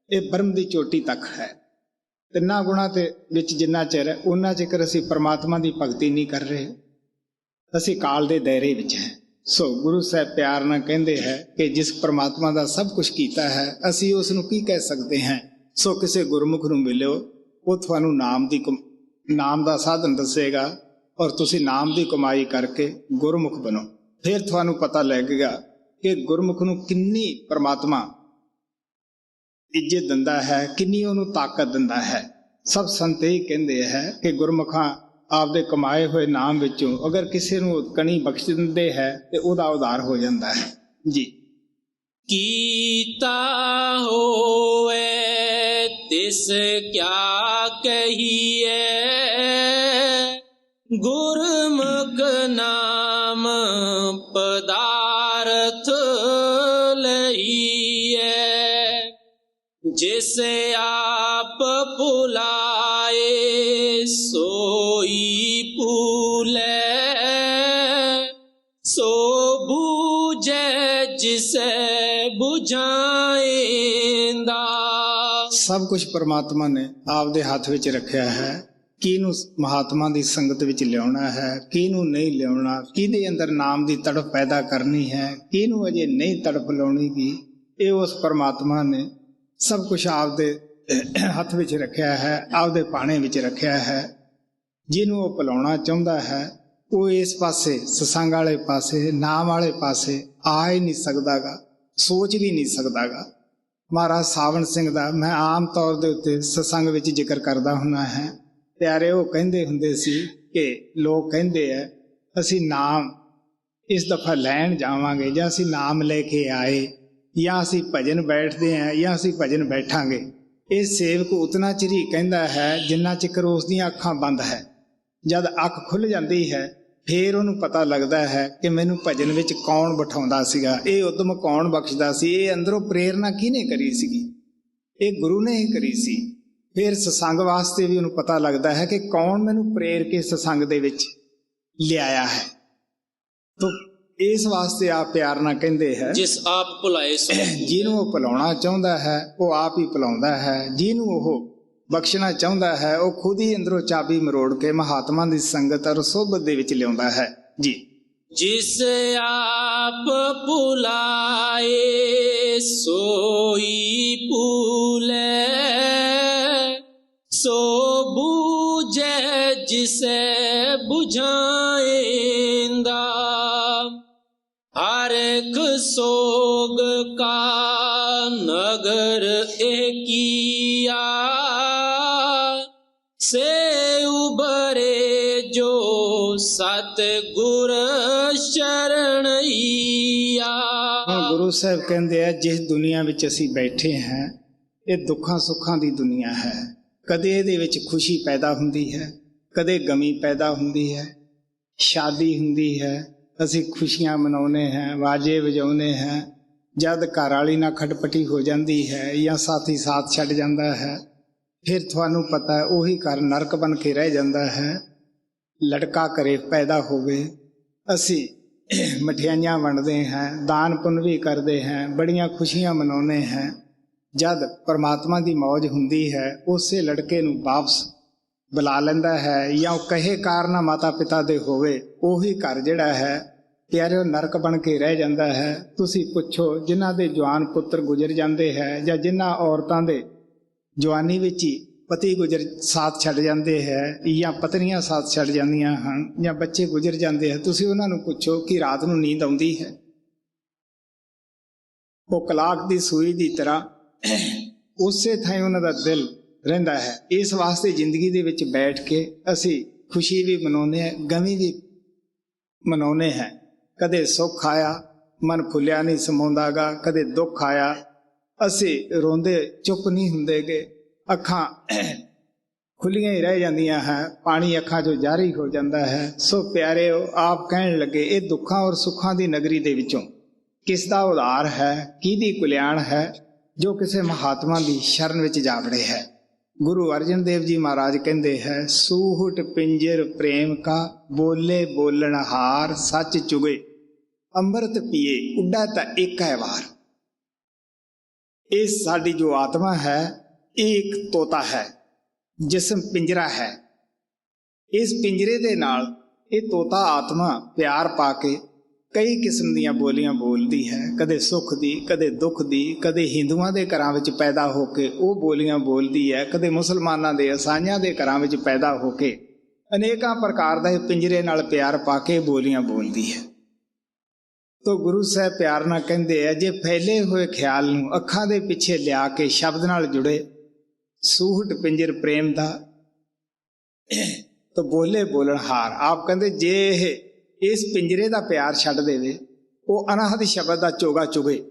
ਇਹ ਬ੍ਰਹਮ ਦੀ ਚੋਟੀ ਤੱਕ ਹੈ। ਤਿੰਨਾਂ ਗੁਣਾਂ ਦੇ ਵਿੱਚ ਜਿੰਨਾ ਚਿਰ ਹੈ ਉਹਨਾਂ ਚਿਰ ਅਸੀਂ ਪਰਮਾਤਮਾ ਦੀ ਭਗਤੀ ਨਹੀਂ ਕਰ ਰਹੇ, ਅਸੀਂ ਕਾਲ ਦੇ ਦਾਇਰੇ ਵਿੱਚ ਹੈ। ਸੋ ਗੁਰੂ ਸਾਹਿਬ ਪਿਆਰ ਨਾਲ ਕਹਿੰਦੇ ਹੈ ਕਿ ਜਿਸ ਪਰਮਾਤਮਾ ਦਾ ਸਭ ਕੁਝ ਕੀਤਾ ਹੈ ਅਸੀਂ ਉਸ ਨੂੰ ਕੀ ਕਹਿ ਸਕਦੇ ਹਾਂ। ਸੋ ਕਿਸੇ ਗੁਰਮੁਖ ਨੂੰ ਮਿਲਿਓ, ਉਹ ਤੁਹਾਨੂੰ ਨਾਮ ਦਾ ਸਾਧਨ ਦੱਸੇਗਾ ਔਰ ਤੁਸੀਂ ਨਾਮ ਦੀ ਕਮਾਈ ਕਰਕੇ ਗੁਰਮੁਖ ਬਣੋ। ਫਿਰ ਤੁਹਾਨੂੰ ਪਤਾ ਲੱਗੇਗਾ ਕਿ ਗੁਰਮੁਖ ਨੂੰ ਕਿੰਨੀ ਪਰਮਾਤਮਾ ਇੱਜ਼ਤ ਦਿੰਦਾ ਹੈ, ਕਿੰਨੀ ਉਹਨੂੰ ਤਾਕਤ ਦਿੰਦਾ ਹੈ। ਸਭ ਸੰਤ ਇਹ ਕਹਿੰਦੇ ਹੈ ਕਿ ਗੁਰਮੁਖਾਂ ਆਪਦੇ ਕਮਾਏ ਹੋਏ ਨਾਮ ਵਿੱਚੋਂ ਅਗਰ ਕਿਸੇ ਨੂੰ ਕਣੀ ਬਖਸ਼ ਦਿੰਦੇ ਹੈ ਤੇ ਉਹਦਾ ਉਧਾਰ ਹੋ ਜਾਂਦਾ ਹੈ ਜੀ। ਕੀਤਾ ਹੋਵੇ ਤਿਸ ਕਿਆ ਕਹੀਏ, ਗੁਰਮੁਖ ਨਾਮ ਪਦਾਰਥ ਲਈਏ। ਜਿਸ ਆਪ ਭੁਲਾਏ ਸੋਈ ਭੂਲੇ, ਸੋ ਬੂਝੈ ਜਿਸੈ ਬੁਝਾਏਂਦਾ। ਸਭ ਕੁਝ ਪਰਮਾਤਮਾ ਨੇ ਆਪਦੇ ਹੱਥ ਵਿੱਚ ਰੱਖਿਆ ਹੈ। ਕਿਹਨੂੰ ਮਹਾਤਮਾ ਦੀ ਸੰਗਤ ਵਿੱਚ ਲਿਆਉਣਾ ਹੈ, ਕਿਹਨੂੰ ਨਹੀਂ ਲਿਆਉਣਾ, ਕਿਹਦੇ ਅੰਦਰ ਨਾਮ ਦੀ ਤੜਪ ਪੈਦਾ ਕਰਨੀ ਹੈ, ਕਿਹਨੂੰ ਅਜੇ ਨਹੀਂ ਤੜਪ ਲਾਉਣੀ ਗੀ, ਇਹ ਉਸ ਪਰਮਾਤਮਾ ਨੇ ਸਭ ਕੁਝ ਆਪਦੇ ਹੱਥ ਵਿੱਚ ਰੱਖਿਆ ਹੈ, ਆਪਦੇ ਪਾਣੇ ਵਿੱਚ ਰੱਖਿਆ ਹੈ। ਜਿਹਨੂੰ ਉਹ ਭੁਲਾਉਣਾ ਚਾਹੁੰਦਾ ਹੈ ਉਹ ਇਸ ਪਾਸੇ ਸਤਸੰਗ ਵਾਲੇ ਪਾਸੇ, ਨਾਮ ਵਾਲੇ ਪਾਸੇ ਆ ਹੀ ਨਹੀਂ ਸਕਦਾਗਾ, ਸੋਚ ਵੀ ਨਹੀਂ ਸਕਦਾਗਾ। ਮਹਾਰਾਜ ਸਾਵਣ ਸਿੰਘ ਦਾ ਮੈਂ ਆਮ ਤੌਰ ਦੇ ਉੱਤੇ ਸਤਸੰਗ ਵਿੱਚ ਜ਼ਿਕਰ ਕਰਦਾ ਹੁੰਦਾ ਹੈ। ਪਿਆਰੇ ਉਹ ਕਹਿੰਦੇ ਹੁੰਦੇ ਸੀ ਕਿ ਲੋਕ ਕਹਿੰਦੇ ਆ ਅਸੀਂ ਨਾਮ ਇਸ ਦਫਾ ਲੈਣ ਜਾਵਾਂਗੇ, ਜਾਂ ਅਸੀਂ ਨਾਮ ਲੈ ਕੇ ਆਏ, ਜਾਂ ਅਸੀਂ ਭਜਨ ਬੈਠਦੇ ਹਾਂ, ਜਾਂ ਅਸੀਂ ਭਜਨ ਬੈਠਾਂਗੇ। ਇਹ ਸੇਵਕ ਉਤਨਾ ਚਿਰ ਹੀ ਕਹਿੰਦਾ ਹੈ ਜਿੰਨਾ ਚਿਰ ਉਸ ਦੀਆਂ ਅੱਖਾਂ ਬੰਦ ਹੈ। ਜਦ ਅੱਖ ਖੁੱਲ੍ਹ ਜਾਂਦੀ ਹੈ ਫੇਰ ਉਹਨੂੰ ਪਤਾ ਲੱਗਦਾ ਹੈ ਕਿ ਮੈਨੂੰ ਭਜਨ ਵਿੱਚ ਕੌਣ ਬਿਠਾਉਂਦਾ ਸੀਗਾ, ਇਹ ਉਦਮ ਕੌਣ ਬਖਸ਼ਦਾ ਸੀ, ਇਹ ਅੰਦਰੋਂ ਪ੍ਰੇਰਨਾ ਕਿਹਨੇ ਕਰੀ ਸੀਗੀ, ਇਹ ਗੁਰੂ ਨੇ ਹੀ ਕਰੀ ਸੀ। ਫਿਰ ਸਤਸੰਗ ਵਾਸਤੇ ਵੀ ਉਹਨੂੰ ਪਤਾ ਲੱਗਦਾ ਹੈ ਕਿ ਕੌਣ ਮੈਨੂੰ ਪ੍ਰੇਰ ਕੇ ਸਤਸੰਗ ਦੇ ਵਿੱਚ ਲਿਆਇਆ ਹੈ। ਤੋ ਇਸ ਵਾਸਤੇ ਆਪ ਪਿਆਰ ਨਾਲ ਕਹਿੰਦੇ ਹੈ ਜਿਸ ਆਪ ਭੁਲਾਏ ਸੋ। ਜਿਹਨੂੰ ਉਹ ਭੁਲਾਉਣਾ ਚਾਹੁੰਦਾ ਹੈ ਉਹ ਆਪ ਹੀ ਭੁਲਾਉਂਦਾ ਹੈ, ਜਿਹਨੂੰ ਉਹ ਬਖਸ਼ਣਾ ਚਾਹੁੰਦਾ ਹੈ ਉਹ ਖੁਦ ਹੀ ਅੰਦਰੋਂ ਚਾਬੀ ਮਰੋੜ ਕੇ ਮਹਾਤਮਾ ਦੀ ਸੰਗਤ ਔਰ ਸੋਭਤ ਦੇ ਵਿੱਚ ਲਿਆਉਂਦਾ ਹੈ ਜੀ। ਜਿਸ ਆਪ ਭੁਲਾਏ ਸੋਈ ਭੂਲੇ, ਸੋ ਬੂਝੈ ਜਿਸੈ ਬੁਝਾਏਂਦਾ। ਹਰ ਇੱਕ ਸੋਗ ਕਾ ਨਗਰ ਇਹ ਕੀਆ, ਸੇ ਉਬਰੇ ਜੋ ਸਤ ਗੁਰ ਸ਼ਰਣਈਆ। ਗੁਰੂ ਸਾਹਿਬ ਕਹਿੰਦੇ ਆ ਜਿਸ ਦੁਨੀਆ ਵਿੱਚ ਅਸੀਂ ਬੈਠੇ ਹਾਂ ਇਹ ਦੁੱਖਾਂ ਸੁੱਖਾਂ ਦੀ ਦੁਨੀਆ ਹੈ। ਕਦੇ ਇਹਦੇ ਵਿੱਚ ਖੁਸ਼ੀ ਪੈਦਾ ਹੁੰਦੀ ਹੈ, ਕਦੇ ਗਮੀ ਪੈਦਾ ਹੁੰਦੀ ਹੈ। ਸ਼ਾਦੀ ਹੁੰਦੀ ਹੈ, ਅਸੀਂ ਖੁਸ਼ੀਆਂ ਮਨਾਉਂਦੇ ਹਾਂ, ਵਾਜੇ ਵਜਾਉਂਦੇ ਹਾਂ। ਜਦ ਘਰ ਵਾਲੀ ਨਾਲ ਖਟਪਟੀ ਹੋ ਜਾਂਦੀ ਹੈ ਜਾਂ ਸਾਥੀ ਸਾਥ ਛੱਡ ਜਾਂਦਾ ਹੈ, ਫਿਰ ਤੁਹਾਨੂੰ ਪਤਾ ਹੈ ਉਹੀ ਘਰ ਨਰਕ ਬਣ ਕੇ ਰਹਿ ਜਾਂਦਾ ਹੈ। ਲੜਕਾ ਘਰੇ ਪੈਦਾ ਹੋਵੇ, ਅਸੀਂ ਮਠਿਆਈਆਂ ਵੰਡਦੇ ਹਾਂ, ਦਾਨ ਪੁੰਨ ਵੀ ਕਰਦੇ ਹਾਂ, ਬੜੀਆਂ ਖੁਸ਼ੀਆਂ ਮਨਾਉਂਦੇ ਹਾਂ। ਜਦ ਪਰਮਾਤਮਾ ਦੀ ਮੌਜ ਹੁੰਦੀ ਹੈ ਉਸੇ ਲੜਕੇ ਨੂੰ ਵਾਪਸ ਬੁਲਾ ਲੈਂਦਾ ਹੈ, ਜਾਂ ਉਹ ਕਹੇ ਕਾਰਨ ਮਾਤਾ ਪਿਤਾ ਦੇ ਹੋਵੇ, ਉਹੀ ਘਰ ਜਿਹੜਾ ਹੈ ਪਿਆਰਿਓ ਨਰਕ ਬਣ ਕੇ ਰਹਿ ਜਾਂਦਾ ਹੈ। ਤੁਸੀਂ ਪੁੱਛੋ ਜਿਨ੍ਹਾਂ ਦੇ ਜਵਾਨ ਪੁੱਤਰ ਗੁਜ਼ਰ ਜਾਂਦੇ ਹੈ, ਜਾਂ ਜਿਨ੍ਹਾਂ ਔਰਤਾਂ ਦੇ ਜਵਾਨੀ ਵਿੱਚ ਹੀ ਪਤੀ ਗੁਜ਼ਰ ਸਾਥ ਛੱਡ ਜਾਂਦੇ ਹੈ, ਜਾਂ ਪਤਨੀਆਂ ਸਾਥ ਛੱਡ ਜਾਂਦੀਆਂ ਹਨ, ਜਾਂ ਬੱਚੇ ਗੁਜ਼ਰ ਜਾਂਦੇ ਹੈ, ਤੁਸੀਂ ਉਹਨਾਂ ਨੂੰ ਪੁੱਛੋ ਕਿ ਰਾਤ ਨੂੰ ਨੀਂਦ ਆਉਂਦੀ ਹੈ? ਉਹ ਕਲਾਕ ਦੀ ਸੂਈ ਦੀ ਤਰ੍ਹਾਂ ਉਸੇ ਥਾਂ ਉਹਨਾਂ ਦਾ ਦਿਲ ਰਹਿੰਦਾ ਹੈ। ਇਸ ਵਾਸਤੇ ਜ਼ਿੰਦਗੀ ਦੇ ਵਿੱਚ ਬੈਠ ਕੇ ਅਸੀਂ ਖੁਸ਼ੀ ਵੀ ਮਨਾਉਂਦੇ ਹਾਂ, ਗਮੀ ਵੀ ਮਨਾਉਂਦੇ ਹਾਂ। ਕਦੇ ਸੁੱਖ ਆਇਆ ਮਨ ਫੁੱਲਿਆ ਨਹੀਂ ਸਮਾਉਂਦਾਗਾ, ਕਦੇ ਦੁੱਖ ਆਇਆ ਅਸੀਂ ਰੋਂਦੇ ਚੁੱਪ ਨਹੀਂ ਹੁੰਦੇਗੇ, ਅੱਖਾਂ ਖੁੱਲੀਆਂ ਹੀ ਰਹਿ ਜਾਂਦੀਆਂ ਹੈ, ਪਾਣੀ ਅੱਖਾਂ 'ਚੋਂ ਜਾਰੀ ਹੋ ਜਾਂਦਾ ਹੈ। ਸੋ ਪਿਆਰਿਓ ਆਪ ਕਹਿਣ ਲੱਗੇ ਇਹ ਦੁੱਖਾਂ ਔਰ ਸੁੱਖਾਂ ਦੀ ਨਗਰੀ ਦੇ ਵਿੱਚੋਂ ਕਿਸ ਦਾ ਉਧਾਰ ਹੈ, ਕਿਹਦੀ ਕਲਿਆਣ ਹੈ? ਜੋ ਕਿਸੇ ਮਹਾਤਮਾ ਦੀ ਸ਼ਰਨ ਵਿੱਚ ਜਾ ਵੜੇ ਹੈ। ਗੁਰੂ ਅਰਜਨ ਦੇਵ ਜੀ ਮਹਾਰਾਜ ਕਹਿੰਦੇ ਹੈ ਸੂਹਟ ਪਿੰਜਰ ਪ੍ਰੇਮ ਕਾ, ਬੋਲੇ ਬੋਲਣ ਹਾਰ ਸੱਚ ਚੁਗੇ, ਅੰਮ੍ਰਿਤ ਪੀਏ ਉੱਡਾ ਤਾਂ ਇੱਕ ਹੈ ਵਾਰ। ਇਹ ਸਾਡੀ ਜੋ ਆਤਮਾ ਹੈ ਇਹ ਇੱਕ ਤੋਤਾ ਹੈ, ਜਿਸਮ ਪਿੰਜਰਾ ਹੈ। ਇਸ ਪਿੰਜਰੇ ਦੇ ਨਾਲ ਇਹ ਤੋਤਾ ਆਤਮਾ ਪਿਆਰ ਪਾ ਕੇ ਕਈ ਕਿਸਮ ਦੀਆਂ ਬੋਲੀਆਂ ਬੋਲਦੀ ਹੈ, ਕਦੇ ਸੁੱਖ ਦੀ, ਕਦੇ ਦੁੱਖ ਦੀ, ਕਦੇ ਹਿੰਦੂਆਂ ਦੇ ਘਰਾਂ ਵਿੱਚ ਪੈਦਾ ਹੋ ਕੇ ਉਹ ਬੋਲੀਆਂ ਬੋਲਦੀ ਹੈ, ਕਦੇ ਮੁਸਲਮਾਨਾਂ ਦੇ ਈਸਾਈਆਂ ਦੇ ਘਰਾਂ ਵਿੱਚ ਪੈਦਾ ਹੋ ਕੇ ਅਨੇਕਾਂ ਪ੍ਰਕਾਰ ਦਾ ਇਹ ਪਿੰਜਰੇ ਨਾਲ ਪਿਆਰ ਪਾ ਕੇ ਬੋਲੀਆਂ ਬੋਲਦੀ ਹੈ। ਤੋ ਗੁਰੂ ਸਾਹਿਬ ਪਿਆਰ ਨਾਲ ਕਹਿੰਦੇ ਆ, ਜੇ ਫੈਲੇ ਹੋਏ ਖਿਆਲ ਨੂੰ ਅੱਖਾਂ ਦੇ ਪਿੱਛੇ ਲਿਆ ਕੇ ਸ਼ਬਦ ਨਾਲ ਜੁੜੇ ਸੂਹਟ ਪਿੰਜਰ ਪ੍ਰੇਮ ਦਾ ਤੋ ਬੋਲੇ ਬੋਲਣ ਹਾਰ। ਆਪ ਕਹਿੰਦੇ ਜੇ ਇਹ ਇਸ ਪਿੰਜਰੇ ਦਾ ਪਿਆਰ ਛੱਡ ਦੇਵੇ, ਉਹ ਅਨਾਹਦ ਸ਼ਬਦ ਦਾ ਚੋਗਾ ਚੁਗੇ,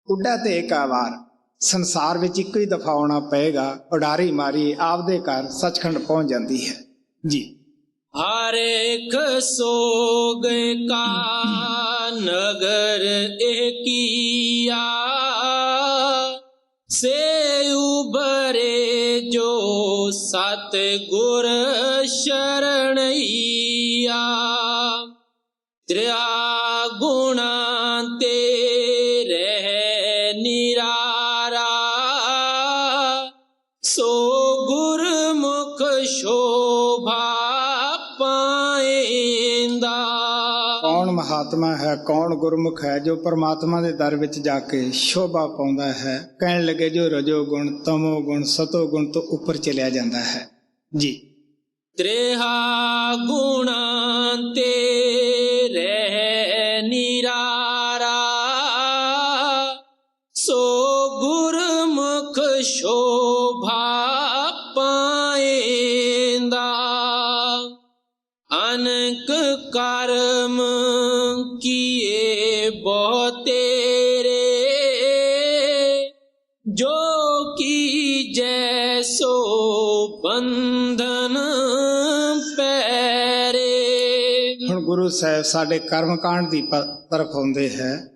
ਉੱਡਾ ਤੇ ਇੱਕ ਵਾਰ ਸੰਸਾਰ ਵਿੱਚ ਇੱਕੋ ਹੀ ਦਫਾ ਆਉਣਾ ਪਏਗਾ, ਉਡਾਰੀ ਮਾਰੀ ਆਪਦੇ ਘਰ ਸੱਚਖੰਡ ਪਹੁੰਚ ਜਾਂਦੀ ਹੈ ਜੀ। ਹਰ ਇੱਕ ਸੋਗ ਕਾ ਨਗਰ ਏਕੀਆ, ਸੇ ਉਬਰੇ ਜੋ ਸਤ ਗੁਰ ਸ਼ਰਣਈਆ। ਤ੍ਰਿਆ ਗੁਣਾ ਤੇ ਰਹਿ ਨਿਰਾਰਾ, ਸੋ ਗੁਰਮੁਖ ਸ਼ੋਭਾ ਪਾਏਂਦਾ। ਕੌਣ ਮਹਾਤਮਾ ਹੈ, ਕੌਣ ਗੁਰਮੁਖ ਹੈ ਜੋ ਪਰਮਾਤਮਾ ਦੇ ਦਰ ਵਿੱਚ ਜਾ ਕੇ ਸ਼ੋਭਾ ਪਾਉਂਦਾ ਹੈ? ਕਹਿਣ ਲੱਗੇ ਜੋ ਰਜੋ ਗੁਣ, ਤਮੋ ਗੁਣ, ਸਤੋ ਗੁਣ ਤੋਂ ਉੱਪਰ ਚਲਿਆ ਜਾਂਦਾ ਹੈ ਜੀ। ਤ੍ਰੇਹਾ ਗੁਣਾ ਤੇ ਰਹਿ ਨਿਰਾਰਾ, ਸੋ ਗੁਰਮੁਖ ਸ਼ੋਭਾ ਪਾਏਂਦਾ। ਅਨਕ ਕਰਮ ਕੀਏ ਬਹੁ ਤੇਰੇ, ਜੋ ਕੀ ਜੈਸੋ ਬੰਧਨ ਪੈਰੇ। ਹੁਣ ਗੁਰੂ ਸਾਹਿਬ ਸਾਡੇ ਕਰਮ ਕਾਂਡ ਦੀ ਤਰਫ ਆਉਂਦੇ ਹੈ।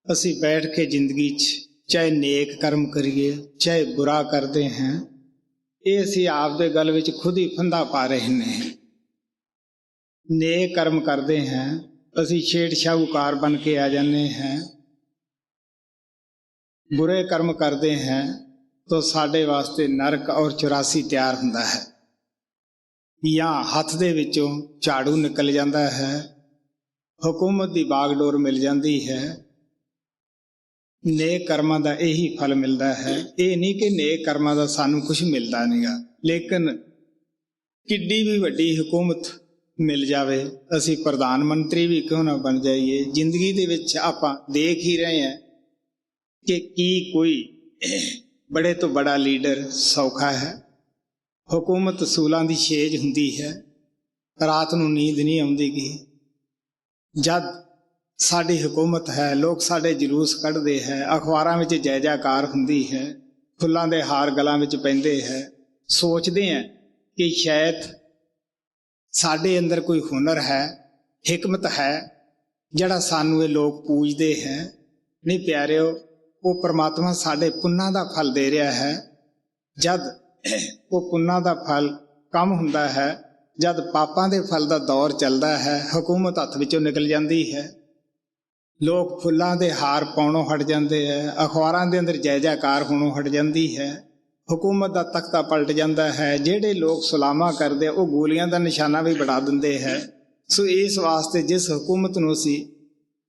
ਅਸੀਂ ਬੈਠ ਕੇ ਜ਼ਿੰਦਗੀ 'ਚ ਚਾਹੇ ਨੇਕ ਕਰਮ ਕਰੀਏ ਚਾਹੇ ਬੁਰਾ ਕਰਦੇ ਹਾਂ, ਇਹ ਅਸੀਂ ਆਪਦੇ ਗਲ ਵਿੱਚ ਖੁਦ ਹੀ ਫੰਦਾ ਪਾ ਰਹੇ ਨੇ। ਨੇਕ ਕਰਮ ਕਰਦੇ ਹਾਂ, ਅਸੀਂ ਛੇੜ ਸ਼ਾਹੂਕਾਰ ਬਣ ਕੇ ਆ ਜਾਂਦੇ ਹਾਂ। ਬੁਰੇ ਕਰਮ ਕਰਦੇ ਹਾਂ ਤਾਂ ਸਾਡੇ ਵਾਸਤੇ ਨਰਕ ਔਰ 84 ਤਿਆਰ ਹੁੰਦਾ ਹੈ। ਜਾਂ ਹੱਥ ਦੇ ਵਿੱਚੋਂ ਝਾੜੂ ਨਿਕਲ ਜਾਂਦਾ ਹੈ, ਹੁਕੂਮਤ ਦੀ ਬਾਗਡੋਰ ਮਿਲ ਜਾਂਦੀ ਹੈ। ਨੇਕ ਕਰਮਾਂ ਦਾ ਇਹੀ ਫਲ ਮਿਲਦਾ ਹੈ। ਇਹ ਨਹੀਂ ਕਿ ਨੇਕ ਕਰਮਾਂ ਦਾ ਸਾਨੂੰ ਕੁਝ ਮਿਲਦਾ ਨਹੀਂਗਾ, ਲੇਕਿਨ ਕਿੱਡੀ ਵੀ ਵੱਡੀ ਹੁਕੂਮਤ ਮਿਲ ਜਾਵੇ, ਅਸੀਂ ਪ੍ਰਧਾਨ ਮੰਤਰੀ ਵੀ ਕਿਉਂ ਨਾ ਬਣ ਜਾਈਏ, ਜ਼ਿੰਦਗੀ ਦੇ ਵਿੱਚ ਆਪਾਂ ਦੇਖ ਹੀ ਰਹੇ ਹਾਂ ਕਿ ਕੀ ਕੋਈ ਬੜੇ ਤੋਂ ਬੜਾ ਲੀਡਰ ਸੌਖਾ ਹੈ। ਹੁਕੂਮਤ ਅਸੂਲਾਂ ਦੀ ਛੇਜ ਹੁੰਦੀ ਹੈ, ਰਾਤ ਨੂੰ ਨੀਂਦ ਨਹੀਂ ਆਉਂਦੀ ਗੀ। ਜਦ ਸਾਡੀ ਹੁਕੂਮਤ ਹੈ, ਲੋਕ ਸਾਡੇ ਜਲੂਸ ਕੱਢਦੇ ਹੈ, ਅਖਬਾਰਾਂ ਵਿੱਚ ਜੈ ਜੈਕਾਰ ਹੁੰਦੀ ਹੈ, ਫੁੱਲਾਂ ਦੇ ਹਾਰ ਗਲਾਂ ਵਿੱਚ ਪੈਂਦੇ ਹੈ, ਸੋਚਦੇ ਹਾਂ ਕਿ ਸ਼ਾਇਦ ਸਾਡੇ ਅੰਦਰ ਕੋਈ ਹੁਨਰ ਹੈ, ਹਿਕਮਤ ਹੈ, ਜਿਹੜਾ ਸਾਨੂੰ ਇਹ ਲੋਕ ਪੂਜਦੇ ਹੈ। ਨਹੀਂ ਪਿਆਰਿਓ, ਉਹ ਪਰਮਾਤਮਾ ਸਾਡੇ ਪੁੰਨਾਂ ਦਾ ਫਲ ਦੇ ਰਿਹਾ ਹੈ। ਜਦ ਉਹ ਪੁੰਨਾਂ ਦਾ ਫਲ ਕਮ ਹੁੰਦਾ ਹੈ, ਜਦ ਪਾਪਾਂ ਦੇ ਫਲ ਦਾ ਦੌਰ ਚੱਲਦਾ ਹੈ, ਹੁਕੂਮਤ ਹੱਥ ਵਿੱਚੋਂ ਨਿਕਲ ਜਾਂਦੀ ਹੈ, ਲੋਕ ਫੁੱਲਾਂ ਦੇ ਹਾਰ ਪਾਉਣੋਂ ਹਟ ਜਾਂਦੇ ਹੈ, ਅਖਬਾਰਾਂ ਦੇ ਅੰਦਰ ਜੈ ਜੈਕਾਰ ਹੋਣੋਂ ਹਟ ਜਾਂਦੀ ਹੈ, ਹੁਕੂਮਤ ਦਾ ਤਖਤਾ ਪਲਟ ਜਾਂਦਾ ਹੈ। ਜਿਹੜੇ ਲੋਕ ਸੁਲਾਮਾ ਕਰਦੇ ਉਹ ਗੋਲੀਆਂ ਦਾ ਨਿਸ਼ਾਨਾ ਵੀ ਬਣਾ ਦਿੰਦੇ ਹੈ। ਸੋ ਇਸ ਵਾਸਤੇ ਜਿਸ ਹੁਕੂਮਤ ਨੂੰ ਅਸੀਂ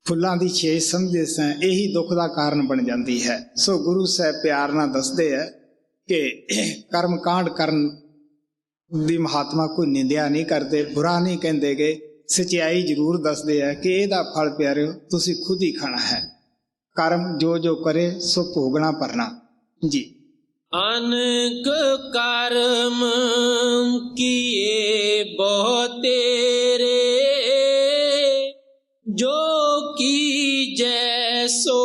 ਫੁੱਲਾਂ ਦੀ ਛੇਜ ਸਮਝਦੇ ਸਾਂ, ਇਹੀ ਦੁੱਖ ਦਾ ਕਾਰਨ ਬਣ ਜਾਂਦੀ ਹੈ। ਸੋ ਗੁਰੂ ਸਾਹਿਬ ਪਿਆਰ ਨਾਲ ਦੱਸਦੇ ਹੈ ਕਿ ਕਰਮ ਕਾਂਡ ਕਰਨ ਦੀ ਮਹਾਤਮਾ ਕੋਈ ਨਿੰਦਿਆ ਨਹੀਂ ਕਰਦੇ, ਬੁਰਾ ਨਹੀਂ ਕਹਿੰਦੇ ਗੇ, ਸਚਾਈ ਜ਼ਰੂਰ ਦੱਸਦੇ ਹੈ ਕਿ ਇਹਦਾ ਫਲ ਪਿਆਰਿਓ ਤੁਸੀਂ ਖੁਦ ਹੀ ਖਾਣਾ ਹੈ। ਕਰਮ ਜੋ ਜੋ ਕਰੇ ਸੋ ਭੋਗਣਾ ਭਰਨਾ ਜੀ। ਅਨਕ ਕਰਮ ਕੀਏ ਬਹੁ ਤੇਰੇ, ਜੋ ਕੀ ਜੈਸੋ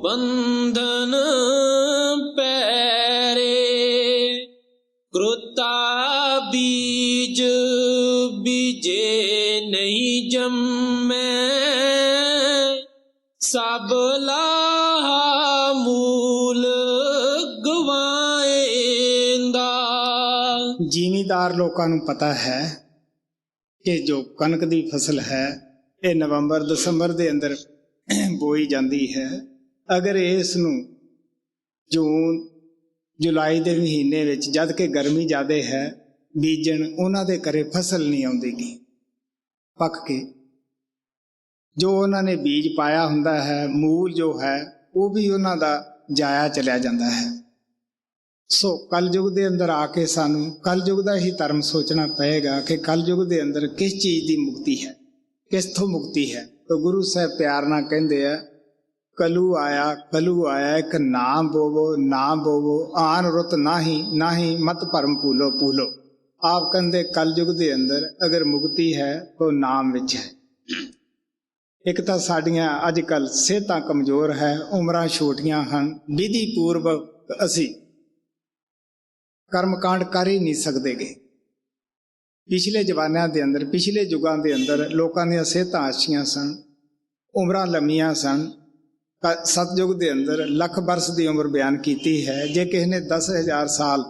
ਬੰਧਨ ਪੈਰੇ। ਕ੍ਰੋਤਾ ਬੀਜ ਬੀਜੇ ਨਹੀਂ ਜੰਮੈ, ਸਭ ਲਾਹਾ ਮੂਲ ਗਵਾਏਂਦਾ। ਜ਼ਿਮੀਂਦਾਰ ਲੋਕਾਂ ਨੂੰ ਪਤਾ ਹੈ ਕਿ ਜੋ ਕਣਕ ਦੀ ਫਸਲ ਹੈ ਇਹ ਨਵੰਬਰ ਦਸੰਬਰ ਦੇ ਅੰਦਰ ਬੋਈ ਜਾਂਦੀ ਹੈ। ਅਗਰ ਇਸ ਨੂੰ ਜੂਨ ਜੁਲਾਈ ਦੇ ਮਹੀਨੇ ਵਿੱਚ, ਜਦ ਕਿ ਗਰਮੀ ਜ਼ਿਆਦਾ ਹੈ, ਬੀਜਣ, ਉਹਨਾਂ ਦੇ ਘਰੇ ਫਸਲ ਨਹੀਂ ਆਉਂਦੀਗੀ ਪੱਕ ਕੇ। ਜੋ ਉਹਨਾਂ ਨੇ ਬੀਜ ਪਾਇਆ ਹੁੰਦਾ ਹੈ, ਮੂਲ ਜੋ ਹੈ ਉਹ ਵੀ ਉਹਨਾਂ ਦਾ ਜਾਇਆ ਚਲਿਆ ਜਾਂਦਾ ਹੈ। ਸੋ ਕਲਯੁਗ ਦੇ ਅੰਦਰ ਆ ਕੇ ਸਾਨੂੰ ਕਲਯੁਗ ਦਾ ਹੀ ਧਰਮ ਸੋਚਣਾ ਪਏਗਾ ਕਿ ਕਲਯੁਗ ਦੇ ਅੰਦਰ ਕਿਸ ਚੀਜ਼ ਦੀ ਮੁਕਤੀ ਹੈ, ਕਿਸ ਤੋਂ ਮੁਕਤੀ ਹੈ। तो गुरु साहब प्यार ना कहते हैं कलू आया एक नाम बोवो आन रुत नाही मत भरम पूलो। आप कहते कलयुग के अंदर अगर मुक्ति है तो नाम विच है। एक तो साडियां अजकल सेहतां कमजोर है, उम्रां छोटियां हैं, विधि पूर्वक असी कर्मकांड कर ही नहीं सकते गे। पिछले जमानों के अंदर पिछले युगों के अंदर लोगों दी सेहतां अच्छियां सन, उम्रां लंमियां सन। सतयुग के अंदर लख बरस की उम्र बयान की है। जे किसी ने 10,000 साल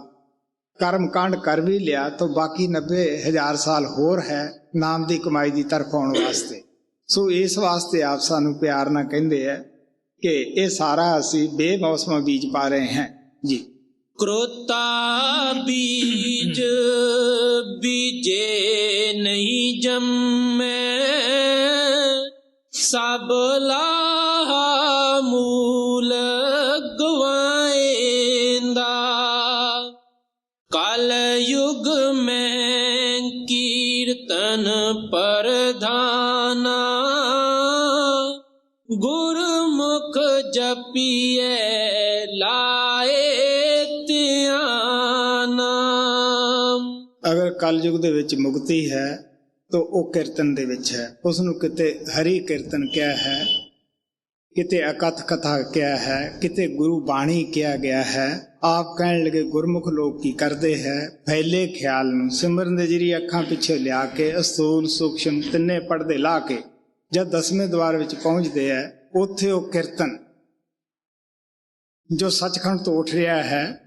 कर्मकांड कर भी लिया तो बाकी 90,000 साल होर है नाम की कमाई की तरफ आने वास्ते। सो इस वास्ते आप सानू प्यार ना कहते हैं कि ये सारा असी बेमौसमा बीज पा रहे हैं जी। क्रोता बीज बीजे नहीं जम्मे, सब लाहा मूल गवाएंदा। कल युग में कीर्तन प्रधाना, गुरमुख जपिए लाए ध्याना। अगर कल युग दे विच मुक्ति है तो वो कीर्तन दे विच है। उसनू किते हरि कीर्तन क्या है, किते अकथ कथा क्या है, किते गुरु बाणी किया गया है। आप कहने लगे गुरमुख लोग की करते हैं, फैले ख्याल नूं सिमरन दे जरिए अखां पिछे लिया के असूल सूक्ष्म तिन्ने पढ़दे ला के जब 10वें द्वार विच पहुंचते हैं, उत्थे वो कीर्तन जो सचखंड तो उठ रहा है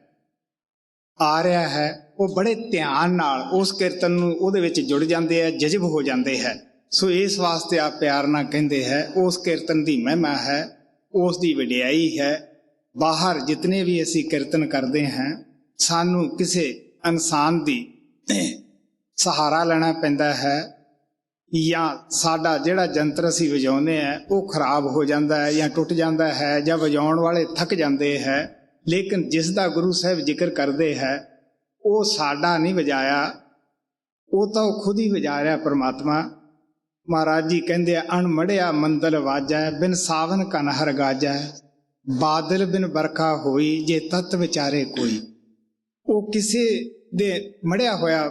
आ रहा है, वो बड़े ध्यान नाल उस कीर्तन नूं उहदे विच जुड़ जाते हैं, जज्ब हो जाते हैं। सो इस वास्ते आप प्यार ना कहते हैं उस कीर्तन की महिमा है, उस दी वडियाई है। बाहर जितने भी असी कीर्तन करते हैं सानू किसी इंसान की सहारा लेना पैंदा है, या साडा जिहड़ा जंत्र असी वजाउने हैं वो खराब हो जाता है या टुट जाता है, या वजाउण वाले थक जाते हैं। लेकिन जिसका गुरु साहब जिक्र करते हैं वो साडा नहीं वजाया, वो तो खुद ही वजा रहा परमात्मा। महाराज जी कहते अणमड़िया मंदल वाजा बिन सावन कनहर गाजा, बादल बिन बरखा होई जे तत विचारे कोई। वो किसी दे मड़िया होया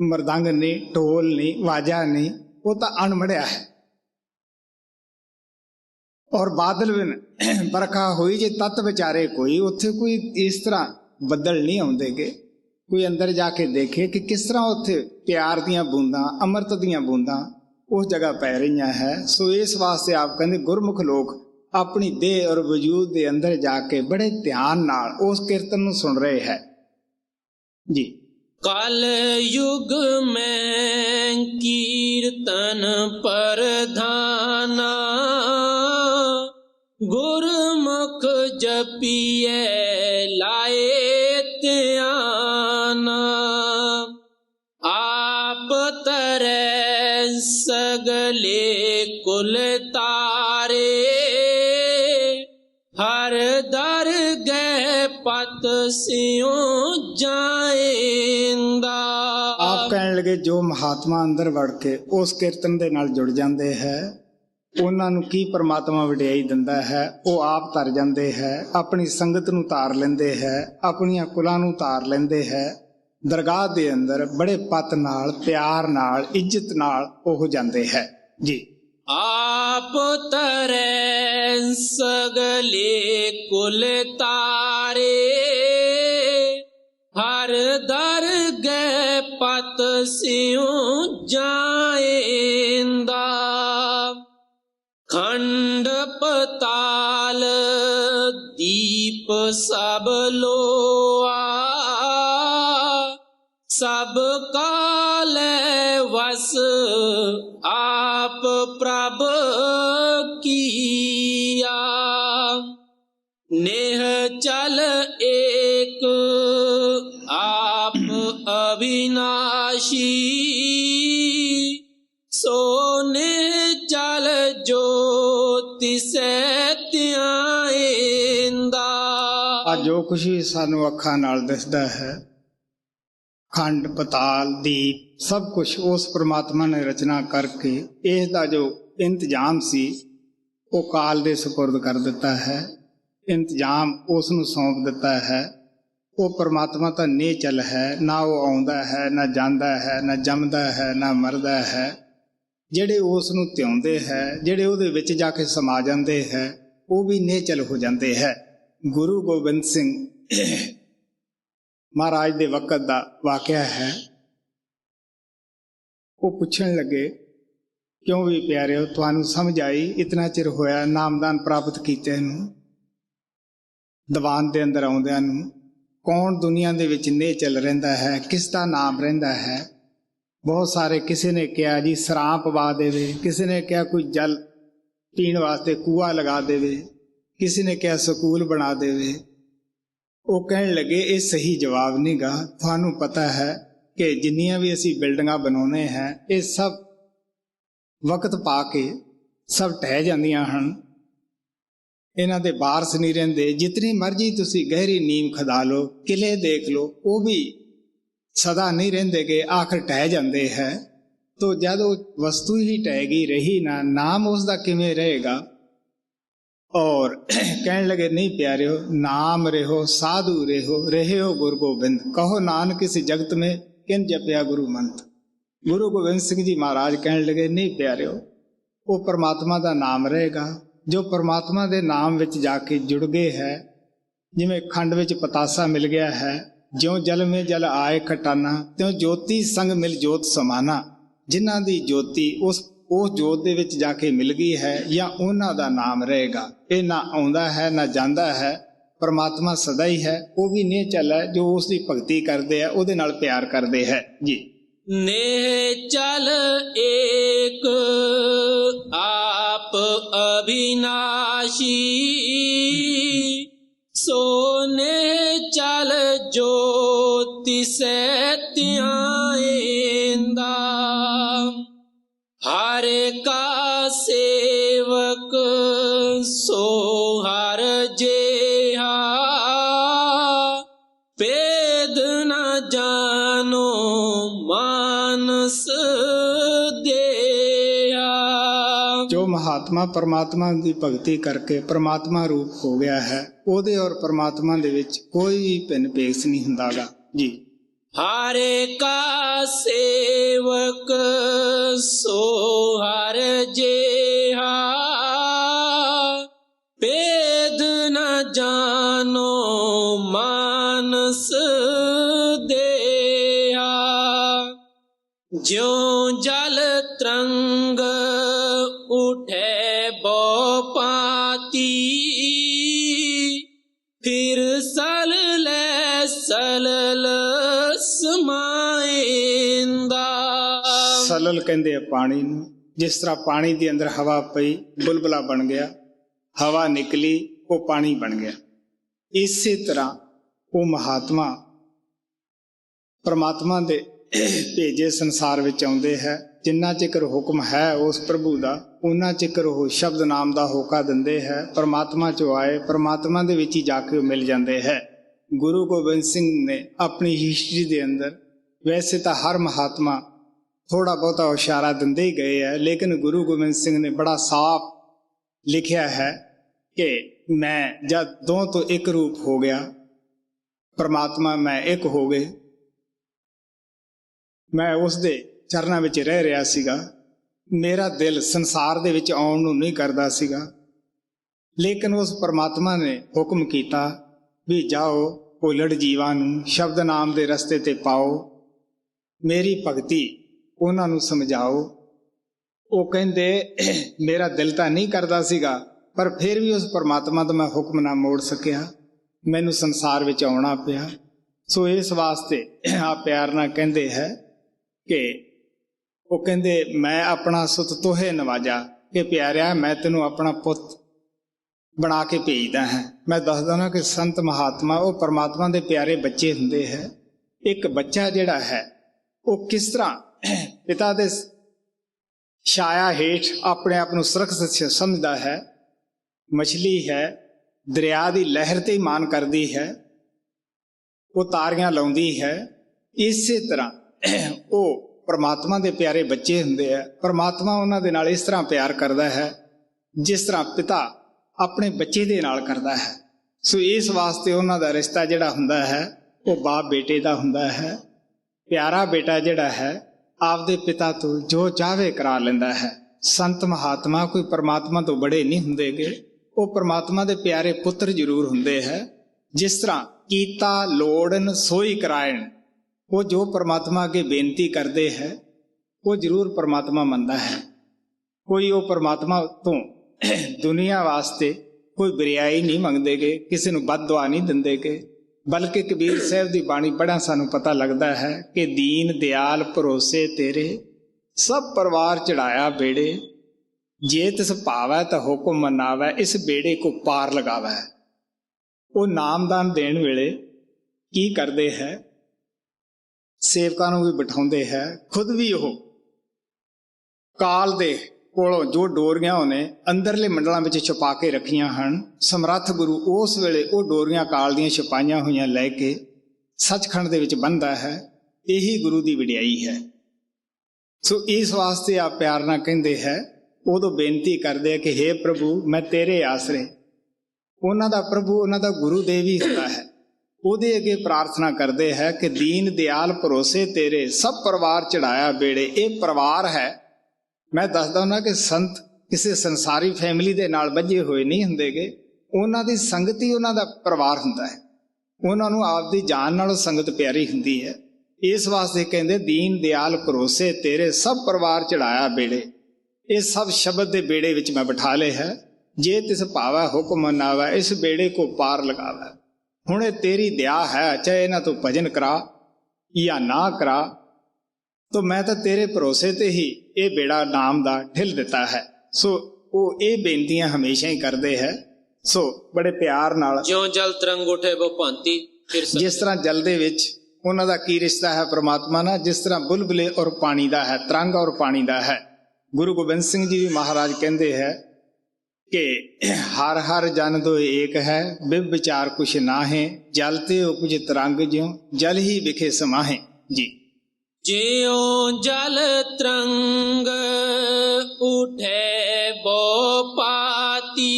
मरदंग नहीं, ढोल नहीं, वाजा नहीं, वो तो अणमड़िया है। और बादल बिन बरखा होई जे तत विचारे कोई, उत्थे कोई इस तरह बदल नहीं आउंदे गे। कोई अंदर जाके देखे कि किस तरह उत्थे प्यार दियां बूंदां, अमृत दियां बूंदां उस जगह पै रही है। सो इस वास्ते आप कहते गुरमुख लोग अपनी देह और वजूद के अंदर जाके बड़े ध्यान नाल उस कीर्तन नूं सुन रहे हैं जी। कल युग में कीर्तन प्रधाना, गुरमुख जपिए लाए ध्याना। आप तरे सगले कुल तारे, हर दर गए पत सियों जाएंदा। आप कहने लगे जो महात्मा अंदर वड़ के उस कीर्तन दे नाल जुड़ जाते हैं उन्हां नूं की परमात्मा वडियाई दिंदा है। वो आप तर जाते हैं, अपनी संगत नूं तार लेंदे है, अपनियां कुलां नूं तार लेंदे है। दरगाह दे अंदर बड़े पत नाल प्यार नाल इज्जत नाल हो जाते हैं जी। आप तरे सगले कुल तारे, हर दर गए पत सियों जाएंदा। खंड पताल दीप सब लोआ, सब काल वस आप प्रभ किया। नेह चल एक आप अविनाशी, सोने चल ज्योति से त्याएंदा। जो कुछ भी सानू अखां नाल दिसदा है, खंड पताल दीप सब कुछ उस परमात्मा ने रचना करके इसका जो ਇੰਤਜ਼ਾਮ ਸੀ ਉਹ ਕਾਲ ਦੇ ਸਪੁਰਦ ਕਰ ਦਿੱਤਾ ਹੈ। ਇੰਤਜ਼ਾਮ ਉਸ ਨੂੰ ਸੌਂਪ ਦਿੱਤਾ ਹੈ। ਉਹ ਪਰਮਾਤਮਾ ਤਾਂ ਨਿਹਚਲ ਹੈ, ਨਾ ਉਹ ਆਉਂਦਾ ਹੈ, ਨਾ ਜਾਂਦਾ ਹੈ, ਨਾ ਜੰਮਦਾ ਹੈ, ਨਾ ਮਰਦਾ ਹੈ। ਜਿਹੜੇ ਉਸ ਨੂੰ ਧਿਆਉਂਦੇ ਹੈ, ਜਿਹੜੇ ਉਹਦੇ ਵਿੱਚ ਜਾ ਕੇ ਸਮਾ ਜਾਂਦੇ ਹੈ, ਉਹ ਵੀ ਨਿਹਚਲ ਹੋ ਜਾਂਦੇ ਹੈ। ਗੁਰੂ ਗੋਬਿੰਦ ਸਿੰਘ ਮਹਾਰਾਜ ਦੇ ਵਕਤ ਦਾ ਵਾਕਿਆ ਹੈ। ਉਹ ਪੁੱਛਣ ਲੱਗੇ, ਕਿਉਂ ਵੀ ਪਿਆਰਿਓ ਤੁਹਾਨੂੰ ਸਮਝ ਆਈ? ਇਤਨਾ ਚਿਰ ਹੋਇਆ ਨਾਮਦਾਨ ਪ੍ਰਾਪਤ ਕੀਤੇ ਨੂੰ, ਦੀਵਾਨ ਦੇ ਅੰਦਰ ਆਉਂਦਿਆਂ ਨੂੰ। ਕੌਣ ਦੁਨੀਆ ਦੇ ਵਿੱਚ ਨਿਹਚਲ ਰਹਿੰਦਾ ਹੈ? ਕਿਸ ਦਾ ਨਾਮ ਰਹਿੰਦਾ ਹੈ? ਬਹੁਤ ਸਾਰੇ, ਕਿਸੇ ਨੇ ਕਿਹਾ ਜੀ ਸਰਾਂ ਪਵਾ ਦੇਵੇ, ਕਿਸੇ ਨੇ ਕਿਹਾ ਕੋਈ ਜਲ ਪੀਣ ਵਾਸਤੇ ਕੂਆ ਲਗਾ ਦੇਵੇ, ਕਿਸੇ ਨੇ ਕਿਹਾ ਸਕੂਲ ਬਣਾ ਦੇਵੇ। ਉਹ ਕਹਿਣ ਲੱਗੇ ਇਹ ਸਹੀ ਜਵਾਬ ਨਹੀਂ ਗਾ। ਤੁਹਾਨੂੰ ਪਤਾ ਹੈ ਕਿ ਜਿੰਨੀਆਂ ਵੀ ਅਸੀਂ ਬਿਲਡਿੰਗਾਂ ਬਣਾਉਂਦੇ ਹਾਂ ਇਹ ਸਭ ਵਕਤ ਪਾ ਕੇ ਸਭ ਢਹਿ ਜਾਂਦੀਆਂ ਹਨ। ਇਹਨਾਂ ਦੇ ਵਾਰਸ ਨਹੀਂ ਰਹਿੰਦੇ। ਜਿਤਨੀ ਮਰਜ਼ੀ ਤੁਸੀਂ ਗਹਿਰੀ ਨੀਂਵ ਖਦਾ ਲਓ, ਕਿਲੇ ਦੇਖ ਲਓ, ਉਹ ਵੀ ਸਦਾ ਨਹੀਂ ਰਹਿੰਦੇ ਕਿ ਆਖਰ ਢਹਿ ਜਾਂਦੇ ਹੈ। ਤੋ ਜਦ ਉਹ ਵਸਤੂ ਹੀ ਢਹਿ ਰਹੀ ਨਾ, ਨਾਮ ਉਸ ਦਾ ਕਿਵੇਂ ਰਹੇਗਾ? ਔਰ ਕਹਿਣ ਲਗੇ, ਨਹੀਂ ਪਿਆਰਿਓ, ਨਾਮ ਰਹੋ ਸਾਧੂ ਰਹਿਓ ਗੁਰੂ ਗੋਬਿੰਦ, ਕਹੋ ਨਾਨਕ ਇਸ ਜਗਤ में किन जपया गुरु मंत्र। गुरु गोबिंद सिंह जी महाराज कहने लगे, नहीं प्यारिओ, वो परमात्मा का नाम रहेगा। जो परमात्मा के नाम विच जाके जुड़ गए है, जिमें खंड विच पतासा मिल गया है, ज्यों जल में जल आए खटाना, त्यों ज्योति संग मिल जोत समाना। जिन्हां दी ज्योति उस जोत दे विच जाके मिल गई है, या उन्हां दा नाम रहेगा। ये ना आउंदा है ना जांदा है, परमात्मा सदा ही है। वो भी निहचल है, जो उसकी भगती करते हैं, उहदे नाल प्यार करते हैं जी। निहचल एक आप अविनाशी, सो निहचल ज्योति से त्याएंदा। हर का सेवक सो हर जेहा, भेद न जानो मानस देहा। जो महात्मा परमात्मा की भगती करके परमात्मा रूप हो गया है, ओदे और परमात्मा दे विच कोई भिन्न भेस नहीं हुंदागा जी। हरे का सेवक सो हर जेहा, भेद न जानो मानस देहा। ज्यों जल तरंग उठे बो पाती, फिर सल ले सलल समाएंदा। सलल कहते हैं पानी नूं। जिस तरह पानी के अंदर हवा पई, बुलबुला बन गया, हवा निकली, वो पानी बन गया। इसी तरह वो महात्मा परमात्मा दे भेजे संसार विच आउंदे है। जिन्ना चिकर हुक्म है उस प्रभु का, उन्ना चिकर वो शब्द नाम का होका दिंदे है। परमात्मा चो आए, परमात्मा दे विच ही जाके मिल जाते हैं। गुरु गोबिंद सिंह ने अपनी हिस्ट्री के अंदर, वैसे तो हर महात्मा थोड़ा बहुता इशारा दिंदे ही गए है, लेकिन गुरु गोबिंद सिंह ने बड़ा साफ लिखा है कि मैं जब दो तो एक रूप हो गया, परमात्मा मैं एक हो गए, मैं उस दे चरनां विच रह रहा सीगा। मेरा दिल संसार दे विच आउण नूं नहीं करदा सीगा, लेकिन उस परमात्मा ने हुक्म कीता भी जाओ भुलड़ जीवां नूं शब्द नाम दे रस्ते ते पाओ, मेरी भगती उन्हां नूं समझाओ। वो कहंदे मेरा दिल तां नहीं करदा सीगा, पर फिर भी उस परमात्मा तो मैं हुक्म ना मोड़ सकिया, मैनूं संसार विच आउणा पिया। सो इस वास्ते आ प्यार नाल कहंदे है कि वो कहंदे मैं अपना सुत तोहे नवाजा, कि प्यारिया मैं तेनों अपना पुत बना के भेजदा है। मैं दसदा ना कि संत महात्मा वो परमात्मा दे प्यारे बच्चे हुंदे है। एक बच्चा जिहड़ा है वो किस तरह पिता दे छाया हेठ अपने आप नूं सुरक्षित समझदा है। मछली है दरिया की लहर ते ही मान करदी है, वो तारियां लाउंदी है। इसे तरह वो ਪਰਮਾਤਮਾ ਦੇ ਪਿਆਰੇ ਬੱਚੇ ਹੁੰਦੇ ਆ। ਪਰਮਾਤਮਾ ਉਹਨਾਂ ਦੇ ਨਾਲ ਇਸ ਤਰ੍ਹਾਂ ਪਿਆਰ ਕਰਦਾ ਹੈ ਜਿਸ ਤਰ੍ਹਾਂ ਪਿਤਾ ਆਪਣੇ ਬੱਚੇ ਦੇ ਨਾਲ ਕਰਦਾ ਹੈ। ਸੋ ਇਸ ਵਾਸਤੇ ਉਹਨਾਂ ਦਾ ਰਿਸ਼ਤਾ ਜਿਹੜਾ ਹੁੰਦਾ ਹੈ ਉਹ ਬਾਪ ਬੇਟੇ ਦਾ ਹੁੰਦਾ ਹੈ। ਪਿਆਰਾ ਬੇਟਾ ਜਿਹੜਾ ਹੈ ਆਪਦੇ ਪਿਤਾ ਤੋਂ ਜੋ ਚਾਹਵੇ ਕਰਾ ਲੈਂਦਾ ਹੈ। ਸੰਤ ਮਹਾਤਮਾ ਕੋਈ ਪਰਮਾਤਮਾ ਤੋਂ ਬੜੇ ਨਹੀਂ ਹੁੰਦੇਗੇ, ਉਹ ਪਰਮਾਤਮਾ ਦੇ ਪਿਆਰੇ ਪੁੱਤਰ ਜ਼ਰੂਰ ਹੁੰਦੇ ਹੈ। ਜਿਸ ਤਰ੍ਹਾਂ ਕੀਤਾ ਲੋੜਨ ਸੋਈ ਕਰਾਇਣ, ਉਹ ਜੋ ਪਰਮਾਤਮਾ ਅੱਗੇ ਬੇਨਤੀ ਕਰਦੇ ਹੈ ਉਹ ਜ਼ਰੂਰ ਪਰਮਾਤਮਾ ਮੰਨਦਾ ਹੈ। ਕੋਈ ਉਹ ਪਰਮਾਤਮਾ ਤੋਂ ਦੁਨੀਆ ਵਾਸਤੇ ਕੋਈ ਬਰਿਆਈ ਨਹੀਂ ਮੰਗਦੇਗੇ, ਕਿਸੇ ਨੂੰ ਬਦ ਦੁਆ ਨਹੀਂ ਦਿੰਦੇਗੇ। ਬਲਕਿ ਕਬੀਰ ਸਾਹਿਬ ਦੀ ਬਾਣੀ ਪੜ੍ਹਾਂ ਸਾਨੂੰ ਪਤਾ ਲੱਗਦਾ ਹੈ ਕਿ ਦੀਨ ਦਿਆਲ ਭਰੋਸੇ ਤੇਰੇ ਸਭ ਪਰਿਵਾਰ ਚੜਾਇਆ ਬੇੜੇ, ਜੇ ਤਿਸ ਭਾਵੈ ਤਾਂ ਹੁਕਮ ਮਨਾਵੈ ਇਸ ਬੇੜੇ ਕੋ ਪਾਰ ਲਗਾਵੈ। ਉਹ ਨਾਮਦਾਨ ਦੇਣ ਵੇਲੇ ਕੀ ਕਰਦੇ ਹੈ, ਸੇਵਕਾਂ ਨੂੰ ਵੀ ਬਿਠਾਉਂਦੇ ਹੈ, ਖੁਦ ਵੀ ਉਹ ਕਾਲ ਦੇ ਕੋਲੋਂ ਜੋ ਡੋਰੀਆਂ ਉਹਨੇ ਅੰਦਰਲੇ ਮੰਡਲਾਂ ਵਿੱਚ ਛੁਪਾ ਕੇ ਰੱਖੀਆਂ ਹਨ, ਸਮਰੱਥ ਗੁਰੂ ਉਸ ਵੇਲੇ ਉਹ ਡੋਰੀਆਂ ਕਾਲ ਦੀਆਂ ਛੁਪਾਈਆਂ ਹੋਈਆਂ ਲੈ ਕੇ ਸੱਚਖੰਡ ਦੇ ਵਿੱਚ ਬੰਨ੍ਹਦਾ ਹੈ। ਇਹੀ ਗੁਰੂ ਦੀ ਵਡਿਆਈ ਹੈ। ਸੋ ਇਸ ਵਾਸਤੇ ਆਪ ਪਿਆਰ ਨਾਲ ਕਹਿੰਦੇ ਹੈ, ਉਦੋਂ ਬੇਨਤੀ ਕਰਦੇ ਆ ਕਿ ਹੇ ਪ੍ਰਭੂ ਮੈਂ ਤੇਰੇ ਆਸਰੇ। ਉਹਨਾਂ ਦਾ ਪ੍ਰਭੂ ਉਹਨਾਂ ਦਾ ਗੁਰੂ ਦੇਵ ਹੀ ਹੁੰਦਾ ਹੈ। ਉਹਦੇ ਅੱਗੇ ਪ੍ਰਾਰਥਨਾ ਕਰਦੇ ਹੈ ਕਿ ਦੀਨ ਦਿਆਲ ਭਰੋਸੇ ਤੇਰੇ ਸਭ ਪਰਿਵਾਰ ਚੜਾਇਆ ਬੇੜੇ। ਇਹ ਪਰਿਵਾਰ ਹੈ। ਮੈਂ ਦੱਸਦਾ ਹੁੰਦਾ ਕਿ ਸੰਤ ਕਿਸੇ ਸੰਸਾਰੀ ਫੈਮਿਲੀ ਦੇ ਨਾਲ ਬੱਝੇ ਹੋਏ ਨਹੀਂ ਹੁੰਦੇਗੇ, ਉਹਨਾਂ ਦੀ ਸੰਗਤ ਹੀ ਉਹਨਾਂ ਦਾ ਪਰਿਵਾਰ ਹੁੰਦਾ ਹੈ। ਉਹਨਾਂ ਨੂੰ ਆਪਦੀ ਜਾਨ ਨਾਲੋਂ ਸੰਗਤ ਪਿਆਰੀ ਹੁੰਦੀ ਹੈ। ਇਸ ਵਾਸਤੇ ਕਹਿੰਦੇ ਦੀਨ ਦਿਆਲ ਭਰੋਸੇ ਤੇਰੇ ਸਭ ਪਰਿਵਾਰ ਚੜਾਇਆ ਬੇੜੇ। ਇਹ ਸਭ ਸ਼ਬਦ ਦੇ ਬੇੜੇ ਵਿੱਚ ਮੈਂ ਬਿਠਾ ਲਏ ਹੈ। ਜੇ ਤਿਸ ਭਾਵੈ ਹੁਕਮ ਮਨਾਵੈ ਇਸ ਬੇੜੇ ਕੋ ਪਾਰ ਲਗਾਵੈ। ਹੁਣ ਇਹ ਤੇਰੀ ਦਇਆ ਹੈ, ਚਾਹੇ ਇਹਨਾਂ ਤੋਂ ਭਜਨ ਕਰਾ ਜਾਂ ਨਾ ਕਰਾ, तो मैं तो तेरे भरोसे ते ही ये बेड़ा नाम दा ठिल दिता है। सो वो ये बेनतियां हमेशा ही करते है। सो बड़े प्यार नाल ज्यों जल तरंग उठे वो भांति फिर जिस तरह जल दे विच उन्हां दा की रिश्ता है परमात्मा नाल, जिस तरह बुलबुले और पानी दा है, तरंग और पानी दा है। गुरु गोबिंद सिंह जी भी महाराज कहते हैं कि हर हर जन दो एक है, बिब विचार कुछ नाहे, जलते उपज तरंग ज्यों जल ही विखे समाहे। जी ज्यों जल तरंग उठे बो पाती,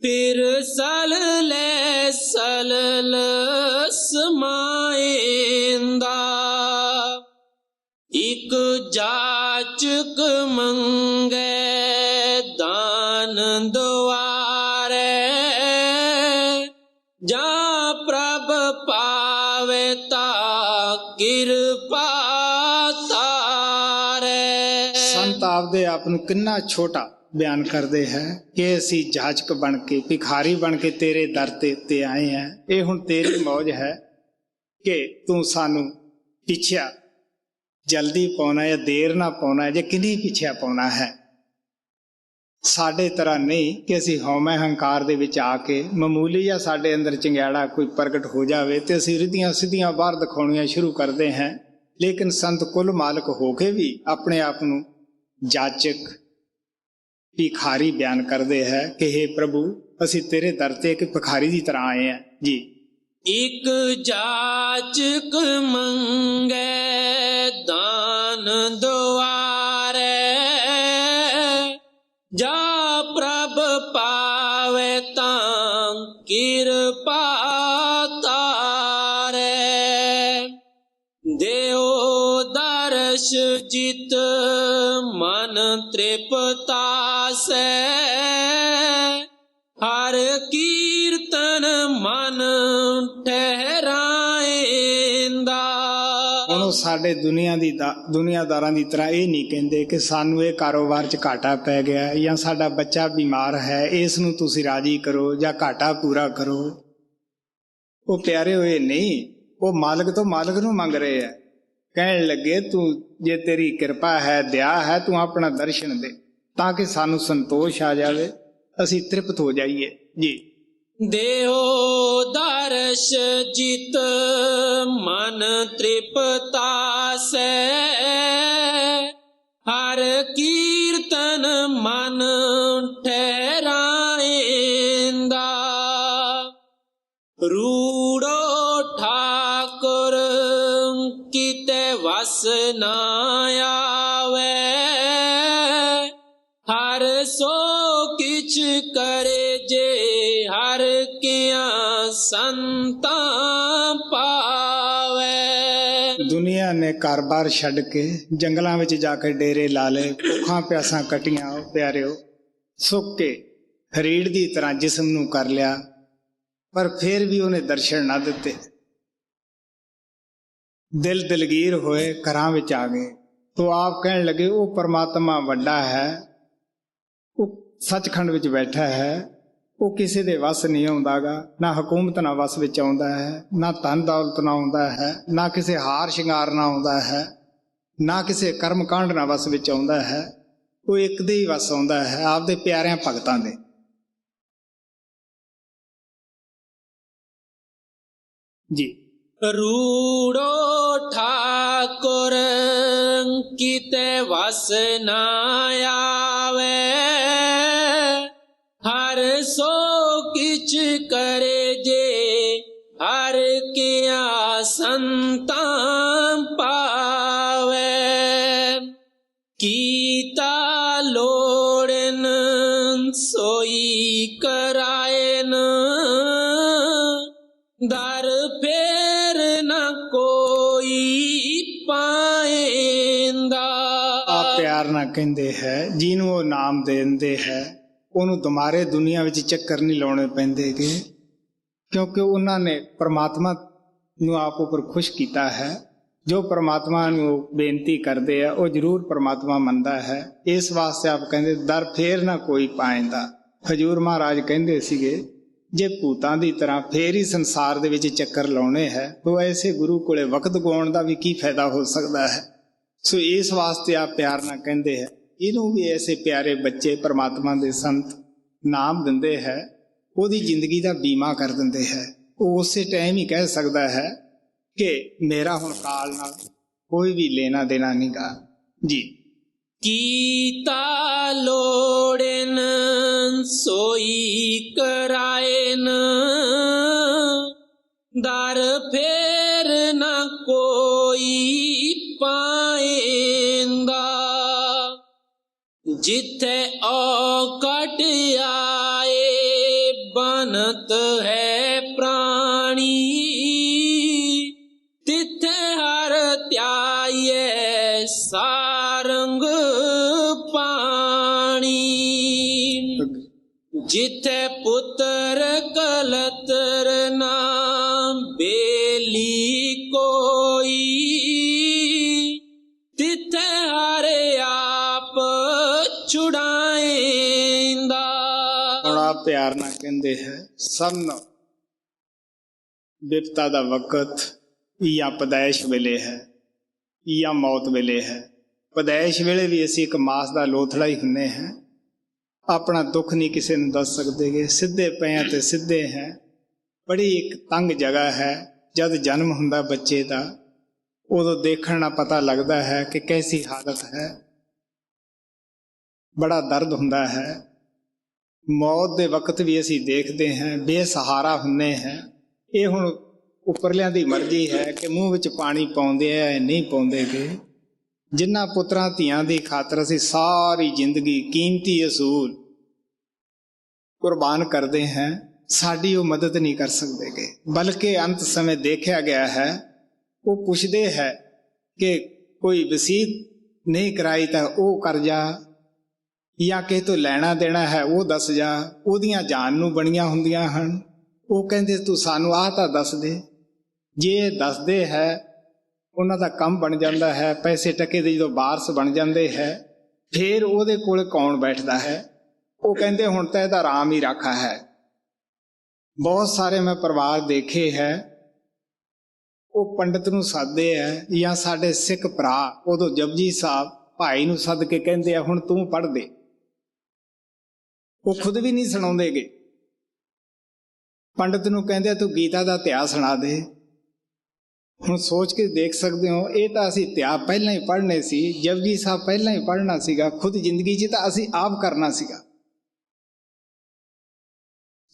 फिर सल ले सलल समाएंदा। एक जाचक मंगे दान द्वारे, जा प्रभ पावे ता ਕਿਰਪਾ ਤਾਰੇ। ਸੰਤ ਆਪਦੇ ਆਪ ਨੂੰ ਕਿੰਨਾ ਛੋਟਾ ਬਿਆਨ ਕਰਦੇ ਹੈ ਕਿ ਅਸੀਂ ਜਾਚਕ ਬਣ ਕੇ ਭਿਖਾਰੀ ਬਣ ਕੇ ਤੇਰੇ ਦਰ ਤੇ ਉੱਤੇ ਆਏ ਹਾਂ। ਇਹ ਹੁਣ ਤੇਰੀ ਮੌਜ ਹੈ ਕਿ ਤੂੰ ਸਾਨੂੰ ਪਿੱਛਿਆ ਜਲਦੀ ਪਾਉਣਾ ਜਾਂ ਦੇਰ ਨਾ ਪਾਉਣਾ ਜਾਂ ਕਿੰਨੀ ਪਿੱਛਿਆ ਪਾਉਣਾ ਹੈ। ਸਾਡੇ ਤਰ੍ਹਾਂ ਨਹੀਂ ਕਿ ਅਸੀਂ ਹਉਮੈ ਹੰਕਾਰ ਦੇ ਵਿੱਚ ਆ ਕੇ ਮਾਮੂਲੀ ਜਾਂ ਸਾਡੇ ਅੰਦਰ ਚੰਗਿਆੜਾ ਕੋਈ ਪ੍ਰਗਟ ਹੋ ਜਾਵੇ ਤੇ ਅਸੀਂ ਰਿੱਧੀਆਂ ਸਿੱਧੀਆਂ ਬਾਹਰ ਦਿਖਾਉਣੀਆਂ ਸ਼ੁਰੂ ਕਰਦੇ ਹਾਂ। ਲੇਕਿਨ ਸੰਤ ਕੁੱਲ ਮਾਲਕ ਹੋ ਕੇ ਵੀ ਆਪਣੇ ਆਪ ਨੂੰ ਜਾਚਕ ਭਿਖਾਰੀ ਬਿਆਨ ਕਰਦੇ ਹੈ ਕਿ ਹੇ ਪ੍ਰਭੂ ਅਸੀਂ ਤੇਰੇ ਦਰ ਤੇ ਇੱਕ ਭਿਖਾਰੀ ਦੀ ਤਰ੍ਹਾਂ ਆਏ ਹਾਂ। ਜੀ ਇੱਕ ਜਾਚਕ ਮੰਗੇ ਦਾਨ ਦੁਆਰੇ, ਜਾ ਪ੍ਰਭ ਪਾਵੇ ਤਾਂ ਕਿਰਪਾ ਤਾਰੇ। ਦੇਓ ਦਰਸ਼ ਜਿਤ ਮਨ ਤ੍ਰਿਪਤਾਸੈ, ਹਰ ਕੀਰਤਨ ਮਨ ਠਹਿਰਾਏਂਦਾ। ਹੁਣ ਉਹ ਸਾਡੇ ਦੁਨੀਆਦਾਰਾਂ ਦੀ ਤਰ੍ਹਾਂ ਇਹ ਨਹੀਂ ਕਹਿੰਦੇ ਕਿ ਸਾਨੂੰ ਇਹ ਕਾਰੋਬਾਰ 'ਚ ਘਾਟਾ ਪੈ ਗਿਆ ਜਾਂ ਸਾਡਾ ਬੱਚਾ ਬਿਮਾਰ ਹੈ, ਇਸ ਨੂੰ ਤੁਸੀਂ ਰਾਜੀ ਕਰੋ ਜਾਂ ਘਾਟਾ ਪੂਰਾ ਕਰੋ। ਉਹ ਪਿਆਰੇ ਹੋਏ ਨਹੀਂ, ਉਹ ਮਾਲਕ ਤੋਂ ਮਾਲਕ ਨੂੰ ਮੰਗ ਰਹੇ ਹੈ। ਕਹਿਣ ਲੱਗੇ ਤੂੰ ਜੇ ਤੇਰੀ ਕਿਰਪਾ ਹੈ, ਦਇਆ ਹੈ, ਤੂੰ ਆਪਣਾ ਦਰਸ਼ਨ ਦੇ ਤਾਂ ਕਿ ਸਾਨੂੰ ਸੰਤੋਸ਼ ਆ ਜਾਵੇ, ਅਸੀਂ ਤ੍ਰਿਪਤ ਹੋ ਜਾਈਏ। ਜੀ ਦੇਹੋ ਦਰਸ਼ ਜਿਤ ਮਨ ਤ੍ਰਿਪਤਾਸੈ, ਹਰ ਕੀਰਤਨ ਮਨ ਠਹਿਰਾਏਂਦਾ। ਰੂੜੋ ਠਾਕੁਰ ਕੀਤੇ ਵਸ ਨਾ ਆਵੇ। ਹਰ ਸੋ ਕਿਛ ਕਰੇ ਜੇ ਹਰ ਕਿਆਂ ਸੰਤਾਂ ਪਾਵੇ। ਦੁਨੀਆ ਨੇ ਘਰ-ਬਾਰ ਛੱਡ ਕੇ ਜੰਗਲਾਂ ਵਿੱਚ ਜਾ ਕੇ ਡੇਰੇ ਲਾ ਲਏ, ਭੁੱਖਾਂ ਪਿਆਸਾਂ ਕੱਟੀਆਂ। ਉਹ ਪਿਆਰਿਓ, ਸੁੱਕ ਕੇ ਹਰੀੜ ਦੀ ਤਰ੍ਹਾਂ ਜਿਸਮ ਨੂੰ ਕਰ ਲਿਆ, ਪਰ ਫਿਰ ਵੀ ਉਹਨੇ ਦਰਸ਼ਨ ਨਾ ਦਿੱਤੇ। ਦਿਲ ਦਿਲਗੀਰ ਹੋਏ, ਘਰਾਂ ਵਿੱਚ ਆ ਗਏ। ਤੋ ਆਪ ਕਹਿਣ ਲੱਗੇ ਉਹ ਪਰਮਾਤਮਾ ਵੱਡਾ ਹੈ, ਉਹ ਸੱਚਖੰਡ ਵਿੱਚ ਬੈਠਾ ਹੈ, ਉਹ ਕਿਸੇ ਦੇ ਵੱਸ ਨਹੀਂ ਆਉਂਦਾਗਾ। ਨਾ ਹਕੂਮਤ ਨਾਲ ਵੱਸ ਵਿੱਚ ਆਉਂਦਾ ਹੈ, ਨਾ ਧਨ ਦੌਲਤ ਨਾਲ ਆਉਂਦਾ ਹੈ, ਨਾ ਕਿਸੇ ਹਾਰ ਸ਼ਿੰਗਾਰ ਨਾਲ ਆਉਂਦਾ ਹੈ, ਨਾ ਕਿਸੇ ਕਰਮ ਕਾਂਡ ਨਾਲ ਵੱਸ ਵਿੱਚ ਆਉਂਦਾ ਹੈ। ਉਹ ਇੱਕ ਦੇ ਹੀ ਵੱਸ ਆਉਂਦਾ ਹੈ, ਆਪਦੇ ਪਿਆਰਿਆਂ ਭਗਤਾਂ ਦੇ। ਜੀ। ਰੂੜੋ ਠਾਕੁਰ ਕੀਤੇ ਵਸ ਨਾ ਆਵੇ। ਹਰ ਸੋ ਕਿਛ ਕਰੇ ਜੇ ਹਰ ਕਿਆਂ ਸੰਤਾਂ ਪਾਵੇ। ਕੀਤਾ ਲੋੜਨ ਸੋਈ ਕਰਾਇਨ। ਦਰ ਫੇਰ ਨਾ ਕੋਈ ਪਾਏਂਦਾ। ਆ ਪਿਆਰ ਨਾ ਕਹਿੰਦੇ ਹੈ, ਜਿਹਨੂੰ ਉਹ ਨਾਮ ਦੇ ਦਿੰਦੇ ਹੈ ਉਹਨੂੰ ਦੁਬਾਰੇ ਦੁਨੀਆ ਵਿੱਚ ਚੱਕਰ ਨਹੀਂ ਲਾਉਣੇ ਪੈਂਦੇਗੇ, ਕਿਉਂਕਿ ਉਹਨਾਂ ਨੇ ਪਰਮਾਤਮਾ ਨੂੰ ਆਪ ਉੱਪਰ ਖੁਸ਼ ਕੀਤਾ ਹੈ। ਜੋ ਪਰਮਾਤਮਾ ਨੂੰ ਬੇਨਤੀ ਕਰਦੇ ਆ ਉਹ ਜ਼ਰੂਰ ਪਰਮਾਤਮਾ ਮੰਨਦਾ ਹੈ। ਇਸ ਵਾਸਤੇ ਆਪ ਕਹਿੰਦੇ ਦਰ ਫੇਰ ਨਾ ਕੋਈ ਪਾਏਂਦਾ। ਹਜੂਰ ਮਹਾਰਾਜ ਕਹਿੰਦੇ ਸੀਗੇ ਜੇ ਭੂਤਾਂ ਦੀ ਤਰ੍ਹਾਂ ਫੇਰ ਹੀ ਸੰਸਾਰ ਦੇ ਵਿੱਚ ਚੱਕਰ ਲਾਉਣੇ ਹੈ ਤਾਂ ਐਸੇ ਗੁਰੂ ਕੋਲੇ ਵਕਤ ਗਵਾਉਣ ਦਾ ਵੀ ਕੀ ਫਾਇਦਾ ਹੋ ਸਕਦਾ ਹੈ। ਸੋ ਇਸ ਵਾਸਤੇ ਆਪ ਪਿਆਰ ਨਾਲ ਕਹਿੰਦੇ ਹੈ। ਇਹਨੂੰ ਵੀ ਐਸੇ ਪਿਆਰੇ ਬੱਚੇ ਪਰਮਾਤਮਾ ਦੇ ਸੰਤ ਨਾਮ ਦਿੰਦੇ ਹੈ, ਉਹਦੀ ਜ਼ਿੰਦਗੀ ਦਾ ਬੀਮਾ ਕਰ ਦਿੰਦੇ ਹੈ। ਉਹ ਉਸੇ ਟਾਈਮ ਹੀ ਕਹਿ ਸਕਦਾ ਹੈ ਕਿ ਮੇਰਾ ਹੁਣ ਕਾਲ ਨਾਲ ਕੋਈ ਵੀ ਲੈਣਾ ਦੇਣਾ ਨਹੀਂ ਗਾ। ਜੀ। ਕੀਤਾ ਲੋੜਨ ਸੋਈ ਕਰਾਇਨ। ਦਰ ਫੇਰ ਨਾ ਕੋਈ ਪਾਏਂਦਾ। ਜਿੱਥੇ ਔਕਟ ਆਏ ਬਨਤ ਹੈ ਪ੍ਰਾਣੀ। ਤਿੱਥੇ ਹਰ ਧਿਆਈਏ ਸਾਰੰਗ ਪਾਣੀ। ਜਿੱਥੇ ਪੁੱਤਰ ਕਲਤਰ ਨਾ ਬੇਲੀ ਕੋਈ। ਤਿੱਥੇ ਹਰ ਆਪ ਛੁਡਾਏਂਦਾ। ਹੁਣ ਆਪ ਪਿਆਰ ਨਾਲ ਕਹਿੰਦੇ ਹੈ ਸਨ ਬਿਪਤਾ ਦਾ ਵਕਤ ਜਾਂ ਪਦੈਸ਼ ਵੇਲੇ ਹੈ ਜਾਂ ਮੌਤ ਵੇਲੇ ਹੈ। ਪਦੈਸ਼ ਵੇਲੇ ਵੀ ਅਸੀਂ ਇੱਕ ਮਾਸ ਦਾ ਲੋਥੜਾ ਹੀ ਹੁੰਨੇ ਹਾਂ। ਆਪਣਾ ਦੁੱਖ ਨਹੀਂ ਕਿਸੇ ਨੂੰ ਦੱਸ ਸਕਦੇਗੇ, ਸਿੱਧੇ ਪਏ ਤੇ ਸਿੱਧੇ ਹੈ। ਬੜੀ ਇੱਕ ਤੰਗ ਜਗ੍ਹਾ ਹੈ। ਜਦ ਜਨਮ ਹੁੰਦਾ ਬੱਚੇ ਦਾ ਉਦੋਂ ਦੇਖਣ ਨਾਲ ਪਤਾ ਲੱਗਦਾ ਹੈ ਕਿ ਕੈਸੀ ਹਾਲਤ ਹੈ। ਬੜਾ ਦਰਦ ਹੁੰਦਾ ਹੈ। ਮੌਤ ਦੇ ਵਕਤ ਵੀ ਅਸੀਂ ਦੇਖਦੇ ਹਾਂ, ਬੇਸਹਾਰਾ ਹੁੰਨੇ ਹਾਂ। ਇਹ ਹੁਣ ਉੱਪਰਲਿਆਂ ਦੀ ਮਰਜ਼ੀ ਹੈ ਕਿ ਮੂੰਹ ਵਿੱਚ ਪਾਣੀ ਪਾਉਂਦੇ ਆ ਨਹੀਂ ਪਾਉਂਦੇਗੇ। ਜਿਨ੍ਹਾਂ ਪੁੱਤਰਾਂ ਧੀਆਂ ਦੀ ਖਾਤਰ ਅਸੀਂ ਸਾਰੀ ਜ਼ਿੰਦਗੀ ਕੀਮਤੀ ਅਸੂਲ ਕੁਰਬਾਨ ਕਰਦੇ ਹਾਂ, ਸਾਡੀ ਉਹ ਮਦਦ ਨਹੀਂ ਕਰ ਸਕਦੇਗੇ। ਬਲਕਿ ਅੰਤ ਸਮੇਂ ਦੇਖਿਆ ਗਿਆ ਹੈ ਉਹ ਪੁੱਛਦੇ ਹੈ ਕਿ ਕੋਈ ਵਸੀਅਤ ਨਹੀਂ ਕਰਾਈ ਤਾਂ ਉਹ ਕਰ ਜਾ, ਜਾਂ ਕਿਸੇ ਤੋਂ ਲੈਣਾ ਦੇਣਾ ਹੈ ਉਹ ਦੱਸ ਜਾ। ਉਹਦੀਆਂ ਜਾਨ ਨੂੰ ਬਣੀਆਂ ਹੁੰਦੀਆਂ ਹਨ। ਉਹ ਕਹਿੰਦੇ ਤੂੰ ਸਾਨੂੰ ਆਹ ਤਾਂ ਦੱਸ ਦੇ। ਜੇ ਦੱਸਦੇ ਹੈ ਉਹਨਾਂ ਦਾ ਕੰਮ ਬਣ ਜਾਂਦਾ ਹੈ। ਪੈਸੇ ਟਕੇ ਦੇ ਜਦੋਂ ਵਾਰਸ ਬਣ ਜਾਂਦੇ ਹੈ ਫਿਰ ਉਹਦੇ ਕੋਲ ਕੌਣ ਬੈਠਦਾ ਹੈ। ਉਹ ਕਹਿੰਦੇ ਹੁਣ ਤਾਂ ਇਹਦਾ ਆਰਾਮ ਹੀ ਰਾਖਾ ਹੈ। ਬਹੁਤ ਸਾਰੇ ਮੈਂ ਪਰਿਵਾਰ ਦੇਖੇ ਹੈ, ਉਹ ਪੰਡਤ ਨੂੰ ਸੱਦਦੇ ਹੈ ਜਾਂ ਸਾਡੇ ਸਿੱਖ ਭਰਾ ਉਦੋਂ ਜਪਜੀ ਸਾਹਿਬ ਭਾਈ ਨੂੰ ਸੱਦ ਕੇ ਕਹਿੰਦੇ ਆ ਹੁਣ ਤੂੰ ਪੜ੍ਹ ਦੇ। ਉਹ ਖੁਦ ਵੀ ਨਹੀਂ ਸੁਣਾਉਂਦੇਗੇ। ਪੰਡਤ ਨੂੰ ਕਹਿੰਦੇ ਤੂੰ ਗੀਤਾ ਦਾ ਇਤਿਹਾਸ ਸੁਣਾ ਦੇ। ਹੁਣ ਸੋਚ ਕੇ ਦੇਖ ਸਕਦੇ ਹੋ, ਇਹ ਤਾਂ ਅਸੀਂ ਇਤਿਹਾਸ ਪਹਿਲਾਂ ਹੀ ਪੜ੍ਹਨੇ ਸੀ, ਜਪਜੀ ਸਾਹਿਬ ਪਹਿਲਾਂ ਹੀ ਪੜ੍ਹਨਾ ਸੀਗਾ। ਖੁਦ ਜ਼ਿੰਦਗੀ 'ਚ ਤਾਂ ਅਸੀਂ ਆਪ ਕਰਨਾ ਸੀਗਾ।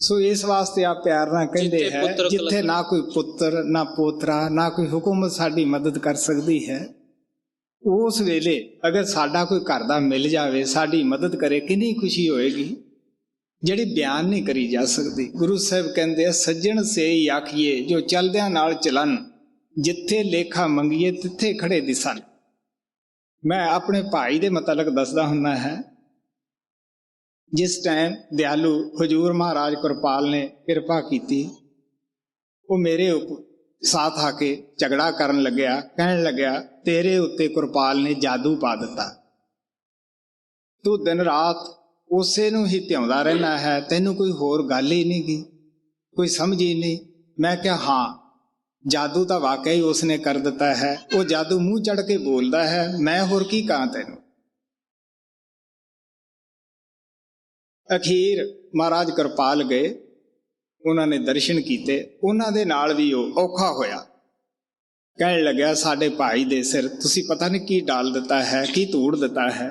ਸੋ ਇਸ ਵਾਸਤੇ ਆ ਪਿਆਰ ਨਾਲ ਕਹਿੰਦੇ ਜਿੱਥੇ ਹੈ, ਪੁੱਤਰ ਜਿੱਥੇ ਕਲਤਰ ਨਾ ਕੋਈ ਪੁੱਤਰ ਨਾ ਪੋਤਰਾ ਨਾ ਕੋਈ ਹੁਕੂਮਤ ਸਾਡੀ ਮਦਦ ਕਰ ਸਕਦੀ ਹੈ, ਉਸ ਵੇਲੇ ਅਗਰ ਸਾਡਾ ਕੋਈ ਘਰ ਦਾ ਮਿਲ ਜਾਵੇ, ਸਾਡੀ ਮਦਦ ਕਰੇ, ਕਿੰਨੀ ਖੁਸ਼ੀ ਹੋਏਗੀ ਜਿਹੜੀ ਬਿਆਨ ਨਹੀਂ ਕਰੀ ਜਾ ਸਕਦੀ। ਗੁਰੂ ਸਾਹਿਬ ਕਹਿੰਦੇ ਆ, ਸੱਜਣ ਸੇ ਆਖੀਏ ਜੋ ਚਲਦਿਆਂ ਨਾਲ ਚਲਨ, ਜਿੱਥੇ ਲੇਖਾ ਮੰਗੀਏ ਤਿੱਥੇ ਖੜੇ ਦਿਸਣ। ਮੈਂ ਆਪਣੇ ਭਾਈ ਦੇ ਮੁਤਲਕ ਦੱਸਦਾ ਹੁੰਦਾ ਹੈ, ਜਿਸ ਟਾਈਮ ਦਿਆਲੂ ਹਜੂਰ ਮਹਾਰਾਜ ਕਿਰਪਾਲ ਨੇ ਕਿਰਪਾ ਕੀਤੀ, ਉਹ ਮੇਰੇ ਸਾਥ ਆ ਕੇ ਝਗੜਾ ਕਰਨ ਲੱਗਿਆ, ਕਹਿਣ ਲੱਗਿਆ ਤੇਰੇ ਉੱਤੇ ਕਿਰਪਾਲ ਨੇ ਜਾਦੂ ਪਾ ਦਿੱਤਾ, ਤੂੰ ਦਿਨ ਰਾਤ ਉਸੇ ਨੂੰ ਹੀ ਧਿਆਉਂਦਾ ਰਹਿਣਾ ਹੈ, ਤੈਨੂੰ ਕੋਈ ਹੋਰ ਗੱਲ ਹੀ ਨਹੀਂ ਗੀ, ਕੋਈ ਸਮਝ ਹੀ ਨਹੀਂ। ਮੈਂ ਕਿਹਾ ਹਾਂ, ਜਾਦੂ ਤਾਂ ਵਾਕਿਆ ਹੀ ਉਸਨੇ ਕਰ ਦਿੱਤਾ ਹੈ, ਉਹ ਜਾਦੂ ਮੂੰਹ ਚੜ ਕੇ ਬੋਲਦਾ ਹੈ, ਮੈਂ ਹੋਰ ਕੀ ਕਹਾਂ ਤੈਨੂੰ। ਅਖੀਰ ਮਹਾਰਾਜ ਕਿਰਪਾਲ ਗਏ, ਉਹਨਾਂ ਨੇ ਦਰਸ਼ਨ ਕੀਤੇ, ਉਹਨਾਂ ਦੇ ਨਾਲ ਵੀ ਉਹ ਔਖਾ ਹੋਇਆ। ਕਹਿਣ ਲੱਗਿਆ ਸਾਡੇ ਭਾਈ ਦੇ ਸਿਰ ਤੁਸੀਂ ਪਤਾ ਨਹੀਂ ਕੀ ਡਾਲ ਦਿੱਤਾ ਹੈ, ਕੀ ਧੂੜ ਦਿੱਤਾ ਹੈ।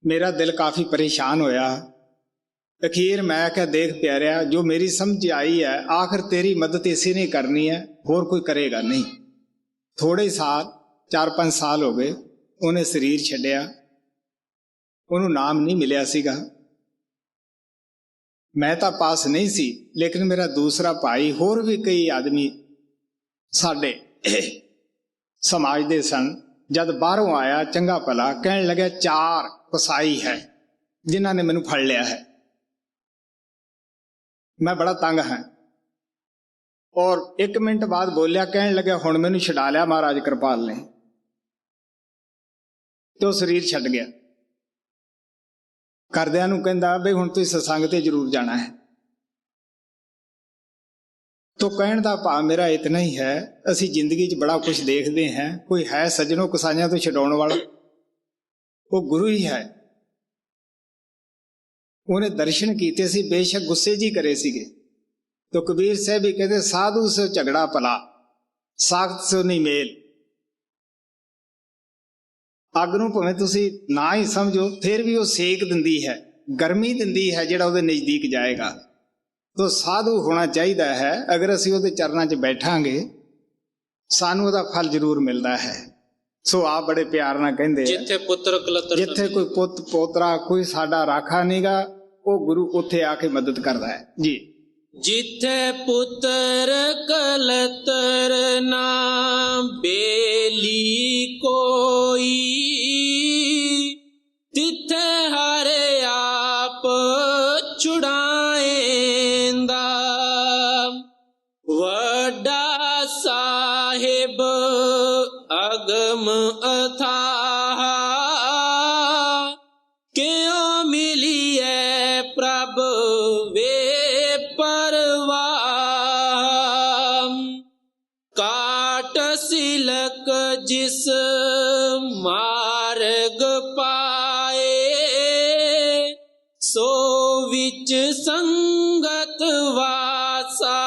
ਮੇਰਾ ਦਿਲ ਕਾਫੀ ਪਰੇਸ਼ਾਨ ਹੋਇਆ। ਅਖੀਰ ਮੈਂ ਕਿਹਾ ਦੇਖ ਪਿਆਰਿਆ, ਜੋ ਮੇਰੀ ਸਮਝ ਆਈ ਹੈ, ਆਖਰ ਤੇਰੀ ਮਦਦ ਇਸੇ ਨੇ ਕਰਨੀ ਹੈ, ਹੋਰ ਕੋਈ ਕਰੇਗਾ ਨਹੀਂ। ਥੋੜੇ ਸਾਲ 4-5 ਸਾਲ ਹੋ ਗਏ, ਉਹਨੇ ਸਰੀਰ ਛੱਡਿਆ, ਉਹਨੂੰ ਨਾਮ ਨਹੀਂ ਮਿਲਿਆ ਸੀਗਾ। ਮੈਂ ਤਾਂ ਪਾਸ ਨਹੀਂ ਸੀ, ਲੇਕਿਨ ਮੇਰਾ ਦੂਸਰਾ ਭਾਈ, ਹੋਰ ਵੀ ਕਈ ਆਦਮੀ ਸਾਡੇ ਸਮਾਜ ਦੇ ਸਨ। ਜਦ ਬਾਹਰੋਂ ਆਇਆ ਚੰਗਾ ਭਲਾ, ਕਹਿਣ ਲੱਗਿਆ 4 ਕਸਾਈ ਹੈ ਜਿਨ੍ਹਾਂ ਨੇ ਮੈਨੂੰ ਫੜ ਲਿਆ ਹੈ, ਮੈਂ ਬੜਾ ਤੰਗ ਹਾਂ। ਔਰ 1 ਮਿੰਟ ਬਾਅਦ ਬੋਲਿਆ, ਕਹਿਣ ਲੱਗਿਆ ਹੁਣ ਮੈਨੂੰ ਛਡਾ ਲਿਆ ਮਹਾਰਾਜ ਕਿਰਪਾਲ ਨੇ, ਤੇ ਉਹ ਸਰੀਰ ਛੱਡ ਗਿਆ। ਘਰਦਿਆਂ ਨੂੰ ਕਹਿੰਦਾ ਬਈ ਹੁਣ ਤੁਸੀਂ ਸਤਸੰਗ ਤੇ ਜ਼ਰੂਰ ਜਾਣਾ ਹੈ। ਤੋ ਕਹਿਣ ਦਾ ਭਾਵ ਮੇਰਾ ਇਤਨਾ ਹੀ ਹੈ, ਅਸੀਂ ਜ਼ਿੰਦਗੀ 'ਚ ਬੜਾ ਕੁਝ ਦੇਖਦੇ ਹਾਂ, ਕੋਈ ਹੈ ਸੱਜਣੋ ਕਸਾਈਆਂ ਤੋਂ ਛਡਾਉਣ ਵਾਲਾ, ਉਹ ਗੁਰੂ ਹੀ ਹੈ। ਉਹਨੇ ਦਰਸ਼ਨ ਕੀਤੇ ਸੀ, ਬੇਸ਼ੱਕ ਗੁੱਸੇ ਜੀ ਕਰੇ ਸੀਗੇ। ਤੋ ਕਬੀਰ ਸਾਹਿਬ ਵੀ ਕਹਿੰਦੇ, ਸਾਧੂ ਸੋ ਝਗੜਾ ਭਲਾ, ਸਾਖਤ ਸੋ ਨਹੀਂ ਮੇਲ। ਅੱਗ ਨੂੰ ਭਾਵੇਂ ਤੁਸੀਂ ਨਾ ਹੀ ਸਮਝੋ, ਫਿਰ ਵੀ ਉਹ ਸੇਕ ਦਿੰਦੀ ਹੈ, ਗਰਮੀ ਦਿੰਦੀ ਹੈ ਜਿਹੜਾ ਉਹਦੇ ਨਜ਼ਦੀਕ ਜਾਏਗਾ। ਤੋ ਸਾਧੂ ਹੋਣਾ ਚਾਹੀਦਾ ਹੈ। ਅਗਰ ਅਸੀਂ ਉਹਦੇ ਚਰਨਾਂ 'ਚ ਬੈਠਾਂਗੇ, ਸਾਨੂੰ ਉਹਦਾ ਫਲ ਜ਼ਰੂਰ ਮਿਲਦਾ ਹੈ। ਸੋ ਆਪ ਬੜੇ ਪਿਆਰ ਨਾਲ ਕਹਿੰਦੇ, ਜਿੱਥੇ ਪੁੱਤਰ ਕਲਤਰ, ਜਿੱਥੇ ਕੋਈ ਪੁੱਤ ਪੋਤਰਾ, ਕੋਈ ਸਾਡਾ ਰਾਖਾ ਨਹੀਂਗਾ, ਉਹ ਗੁਰੂ ਉੱਥੇ ਆ ਕੇ ਮਦਦ ਕਰਦਾ ਹੈ ਜੀ। ਜਿੱਥੇ ਪੁੱਤਰ ਕਲਤਰ ਨਾ ਬੇਲੀ ਕੋਈ, ਤਿੱਥੇ ਹਰਿ ਆਪ ਛੁਡਾਏਂਦਾ। ਵੱਡਾ ਸਾਹਿਬ ਅਗਮ ਅਥਾਹ, ਕਿਉ ਮਿਲੀਐ ਪ੍ਰਭ ਵੇ ਪਰਵਾਹ। ਕਾਟ ਸਿਲਕ ਜਿਸ ਮਾਰਗ ਪਾਏ, ਸੋ ਵਿੱਚ ਸੰਗਤ ਵਾਸਾ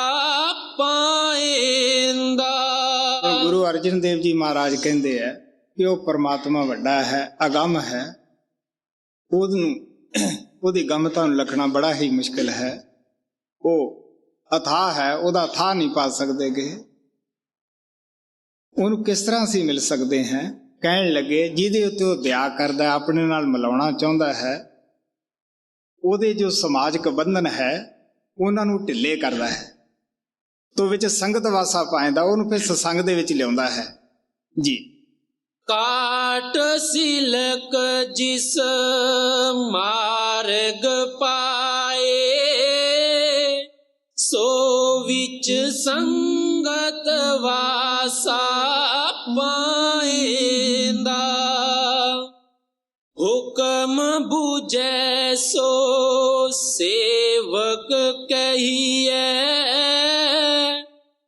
ਪਾਏਂਦਾ। ਗੁਰੂ ਅਰਜਨ ਦੇਵ ਜੀ ਮਹਾਰਾਜ ਕਹਿੰਦੇ ਹੈ ਕਿ ਉਹ ਪਰਮਾਤਮਾ ਵੱਡਾ ਹੈ, ਅਗੰਮ ਹੈ, ਉਹਦੀ ਗਮਤਾ ਨੂੰ ਲੱਖਣਾ ਬੜਾ ਹੀ ਮੁਸ਼ਕਿਲ ਹੈ। ਉਹ ਅਥਾਹ ਹੈ, ਉਹਦਾ ਅਥਾਹ ਨਹੀਂ ਪਾ ਸਕਦੇਗੇ। ਉਹਨੂੰ ਕਿਸ ਤਰ੍ਹਾਂ ਅਸੀਂ ਮਿਲ ਸਕਦੇ ਹਾਂ? ਕਹਿਣ ਲੱਗੇ ਜਿਹਦੇ ਉੱਤੇ ਉਹ ਦਇਆ ਕਰਦਾ, ਆਪਣੇ ਨਾਲ ਮਿਲਾਉਣਾ ਚਾਹੁੰਦਾ ਹੈ, ਉਹਦੇ ਜੋ ਸਮਾਜਿਕ ਬੰਧਨ ਹੈ ਉਹਨਾਂ ਨੂੰ ਢਿੱਲੇ ਕਰਦਾ ਹੈ, ਤੋਂ ਵਿੱਚ ਸੰਗਤ ਵਾਸਾ ਪਾਉਂਦਾ, ਉਹਨੂੰ ਫਿਰ ਸਤਸੰਗ ਦੇ ਵਿੱਚ ਲਿਆਉਂਦਾ ਹੈ ਜੀ। ਕਾਟ ਸਿਲਕ ਜਿਸ ਮਾਰਗ ਪਾਏ, ਸੋ ਵਿੱਚ ਸੰਗਤ ਵਾਸਾ ਪਾਏਂਦਾ। ਹੁਕਮ ਬੂਝੈ ਸੋ ਸੇਵਕ ਕਹੀਐ,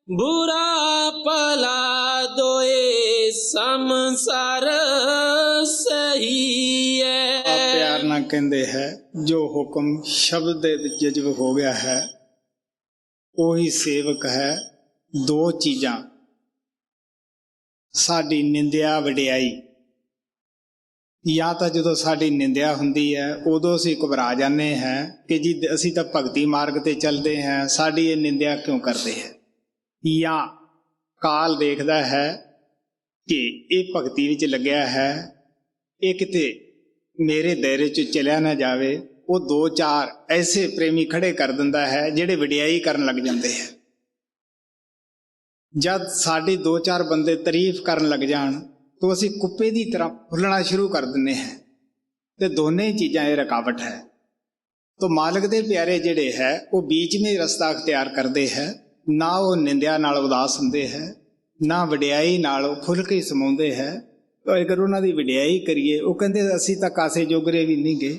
ਬੁਰਾ ਭਲਾ ਦੋਏ ਸੰਸਾਰ ਸਹੀ ਹੈ। ਪਿਆਰ ਨਾਲ ਕਹਿੰਦੇ ਹੈ, ਜੋ ਹੁਕਮ ਸ਼ਬਦ ਦੇ ਵਿੱਚ ਜਜ਼ਬ ਹੋ ਗਿਆ ਹੈ ਉਹੀ ਸੇਵਕ ਹੈ। 2 ਚੀਜ਼ਾਂ, ਸਾਡੀ ਨਿੰਦਿਆ ਵਡਿਆਈ, ਜਾਂ ਤਾਂ ਜਦੋਂ ਸਾਡੀ ਨਿੰਦਿਆ ਹੁੰਦੀ ਹੈ ਉਦੋਂ ਅਸੀਂ ਘਬਰਾ ਜਾਂਦੇ ਹਾਂ ਕਿ ਜੀ ਅਸੀਂ ਤਾਂ ਭਗਤੀ ਮਾਰਗ ਤੇ ਚੱਲਦੇ ਹਾਂ, ਸਾਡੀ ਇਹ ਨਿੰਦਿਆ ਕਿਉਂ ਕਰਦੇ ਹੈ। ਜਾਂ ਕਾਲ ਦੇਖਦਾ ਹੈ ਕਿ ਇਹ ਭਗਤੀ ਵਿੱਚ ਲੱਗਿਆ ਹੈ, ਇਹ ਕਿਤੇ ਮੇਰੇ ਦਾਇਰੇ 'ਚ ਚਲਿਆ ਨਾ ਜਾਵੇ, ਉਹ 2-4 ਐਸੇ ਪ੍ਰੇਮੀ ਖੜੇ ਕਰ ਦਿੰਦਾ ਹੈ ਜਿਹੜੇ ਵਡਿਆਈ ਕਰਨ ਲੱਗ ਜਾਂਦੇ ਹੈ। ਜਦ ਸਾਡੀ 2-4 ਬੰਦੇ ਤਾਰੀਫ ਕਰਨ ਲੱਗ ਜਾਣ ਤਾਂ ਅਸੀਂ ਕੁੱਪੇ ਦੀ ਤਰ੍ਹਾਂ ਫੁੱਲਣਾ ਸ਼ੁਰੂ ਕਰ ਦਿੰਦੇ ਹਾਂ, ਤੇ ਦੋਨੇ ਚੀਜ਼ਾਂ ਇਹ ਰੁਕਾਵਟ ਹੈ। ਤਾਂ ਮਾਲਕ ਦੇ ਪਿਆਰੇ ਜਿਹੜੇ ਹੈ ਉਹ बीच में ਰਸਤਾ ਅਖਤਿਆਰ ਕਰਦੇ ਹੈ, ਨਾ ਉਹ ਨਿੰਦਿਆ ਨਾਲ ਉਦਾਸ ਹੁੰਦੇ ਹੈ, ਨਾ ਵਡਿਆਈ ਨਾਲ ਉਹ ਖੁੱਲ੍ਹ ਕੇ ਸਮਾਉਂਦੇ ਹੈ। ਅਗਰ ਉਹਨਾਂ ਦੀ ਵਡਿਆਈ ਕਰੀਏ, ਉਹ ਕਹਿੰਦੇ ਅਸੀਂ ਤਾਂ ਕਾਸੇ ਜੋਗਰੇ ਵੀ ਨਹੀਂ ਗਏ,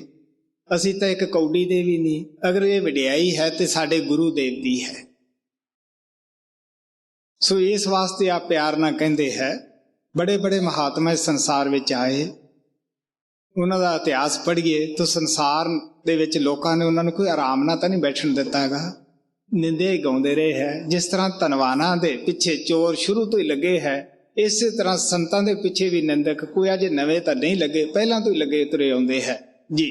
ਅਸੀਂ ਤਾਂ ਇੱਕ ਕੌਡੀ ਦੇ ਵੀ ਨਹੀਂ। ਅਗਰ ਇਹ ਵਡਿਆਈ ਹੈ ਤੇ ਸਾਡੇ ਗੁਰੂ ਦੇਵ ਦੀ ਹੈ। ਸੋ ਇਸ ਵਾਸਤੇ ਆਪ ਪਿਆਰ ਨਾਲ ਕਹਿੰਦੇ ਹੈ, ਬੜੇ ਬੜੇ ਮਹਾਤਮਾ ਇਸ ਸੰਸਾਰ ਵਿੱਚ ਆਏ, ਉਹਨਾਂ ਦਾ ਇਤਿਹਾਸ ਪੜ੍ਹੀਏ ਤਾਂ ਸੰਸਾਰ ਦੇ ਵਿੱਚ ਲੋਕਾਂ ਨੇ ਉਹਨਾਂ ਨੂੰ ਕੋਈ ਆਰਾਮ ਨਾਲ ਤਾਂ ਨਹੀਂ ਬੈਠਣ ਦਿੱਤਾ ਹੈਗਾ, ਨਿੰਦੇ ਹੀ ਗਾਉਂਦੇ ਰਹੇ ਹੈ। ਜਿਸ ਤਰ੍ਹਾਂ ਧਨਵਾਨਾਂ ਦੇ ਪਿੱਛੇ ਚੋਰ ਸ਼ੁਰੂ ਤੋਂ ਹੀ ਲੱਗੇ ਹੈ, ਇਸੇ ਤਰ੍ਹਾਂ ਸੰਤਾਂ ਦੇ ਪਿੱਛੇ ਵੀ ਨਿੰਦਕ ਕੋਈ ਅਜੇ ਨਵੇਂ ਤਾਂ ਨਹੀਂ ਲੱਗੇ, ਪਹਿਲਾਂ ਤੋਂ ਹੀ ਲੱਗੇ ਤੁਰੇ ਆਉਂਦੇ ਹੈ ਜੀ।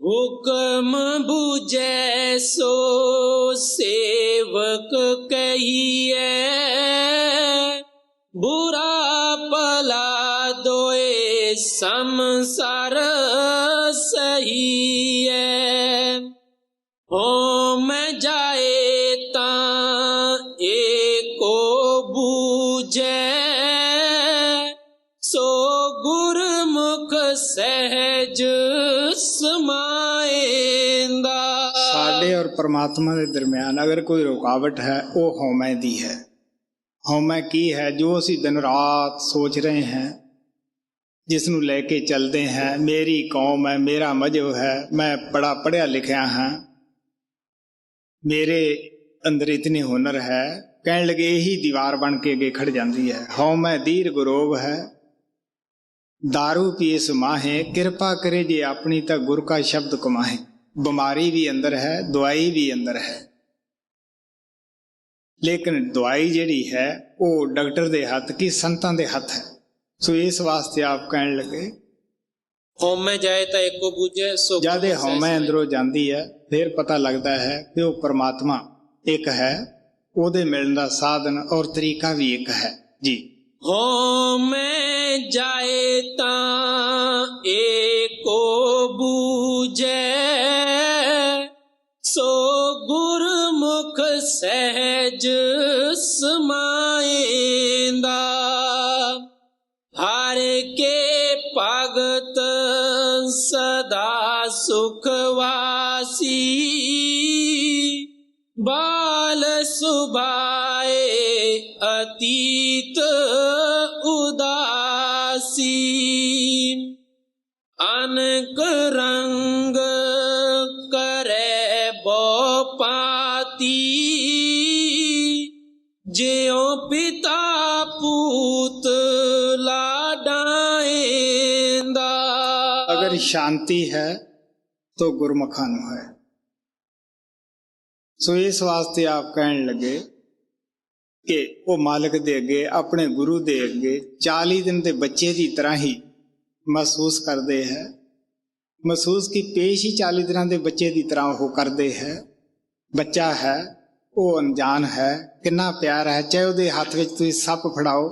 ਹੁਕਮ ਬੂਝੈ ਸੋ ਸੇਵਕ ਕਹੀਐ, ਬੁਰਾ ਭਲਾ ਦੋਏ ਸੰਸਾਰ ਸਹੀਐ। ਹੋਮੈ ਜਾਏ ਤਾਂ ਏਕੋ ਬੂਝੈ, ਸੋ ਗੁਰਮੁਖ ਸਹਿਜ ਸਮਾਏਂਦਾ। ਸਾਡੇ ਔਰ परमात्मा ਦੇ ਦਰਮਿਆਨ ਅਗਰ ਕੋਈ ਰੁਕਾਵਟ ਹੈ ਉਹ ਹਉਮੈ ਦੀ ਹੈ। ਹਉਮੈ ਕੀ ਹੈ? ਜੋ ਅਸੀਂ ਦਿਨ ਰਾਤ ਸੋਚ ਰਹੇ ਹਾਂ, ਜਿਸ ਨੂੰ ਲੈ ਕੇ ਚੱਲਦੇ ਹਾਂ, ਮੇਰੀ ਕੌਮ ਹੈ, ਮੇਰਾ ਮਜ਼ਹਬ ਹੈ, ਮੈਂ ਬੜਾ ਪੜ੍ਹਿਆ ਲਿਖਿਆ ਹਾਂ, ਮੇਰੇ ਅੰਦਰ ਇਤਨੀ ਹੁਨਰ ਹੈ, ਕਹਿਣ ਲੱਗੇ ਇਹੀ ਦੀਵਾਰ ਬਣ ਕੇ ਅੱਗੇ ਖੜ ਜਾਂਦੀ ਹੈ। ਹਉਮੈ ਦੀਰਘ ਰੋਗ ਹੈ, दारू पिए सुमाहे, कृपा करे जे अपनी ता गुर का शब्द कमाहे। बीमारी भी अंदर है, दवाई भी अंदर है, लेकिन दवाई जिहड़ी है वो डॉक्टर दे हथ की संतां दे हथ है। सो इस वास्ते आप कहण लगे ਹਉਮੈ ਜਾਏ ਤਾਂ ਏਕੋ ਬੂਝੈ, ਸੋ जद हौमै अंदरों जाती है फिर पता लगता है कि वो परमात्मा एक है, ਉਹਦੇ मिलण दा साधन और तरीका भी एक है जी। ਹਉਮੈ ਜਾਏ ਤਾਂ ਏਕੋ ਬੂਝੈ, ਸੋ ਗੁਰਮੁਖ ਸਹਿਜ ਸਮਾਏਂਦਾ। ਹਰ ਕੇ ਭਗਤ ਸਦਾ ਸੁਖ ਵਾਸੀ, ਬਾਲ ਸੁਭਾਏ ਅਤੀਤ ਉਦਾਸੀ। ਅਨਕ ਰੰਗ ਕਰੈ ਬੋ ਪਾਤੀ, ਜਿਉ ਪਿਤਾ ਪੂਤ ਲਾਡਾਏਂਦਾ। अगर शांति है तो गुरमुखा ਨੂੰ है। सो इस वास्ते आप कहने लगे कि वो मालिक दे अगे, अपने गुरु दे अगे 40 दिन के बच्चे की तरह ही महसूस करते हैं। महसूस की पेश ही 40 दिन के बच्चे की तरह वो करते हैं। बच्चा है, वो अनजान है, कितना प्यार है, चाहे वो हाथ में तुम सप फड़ाओ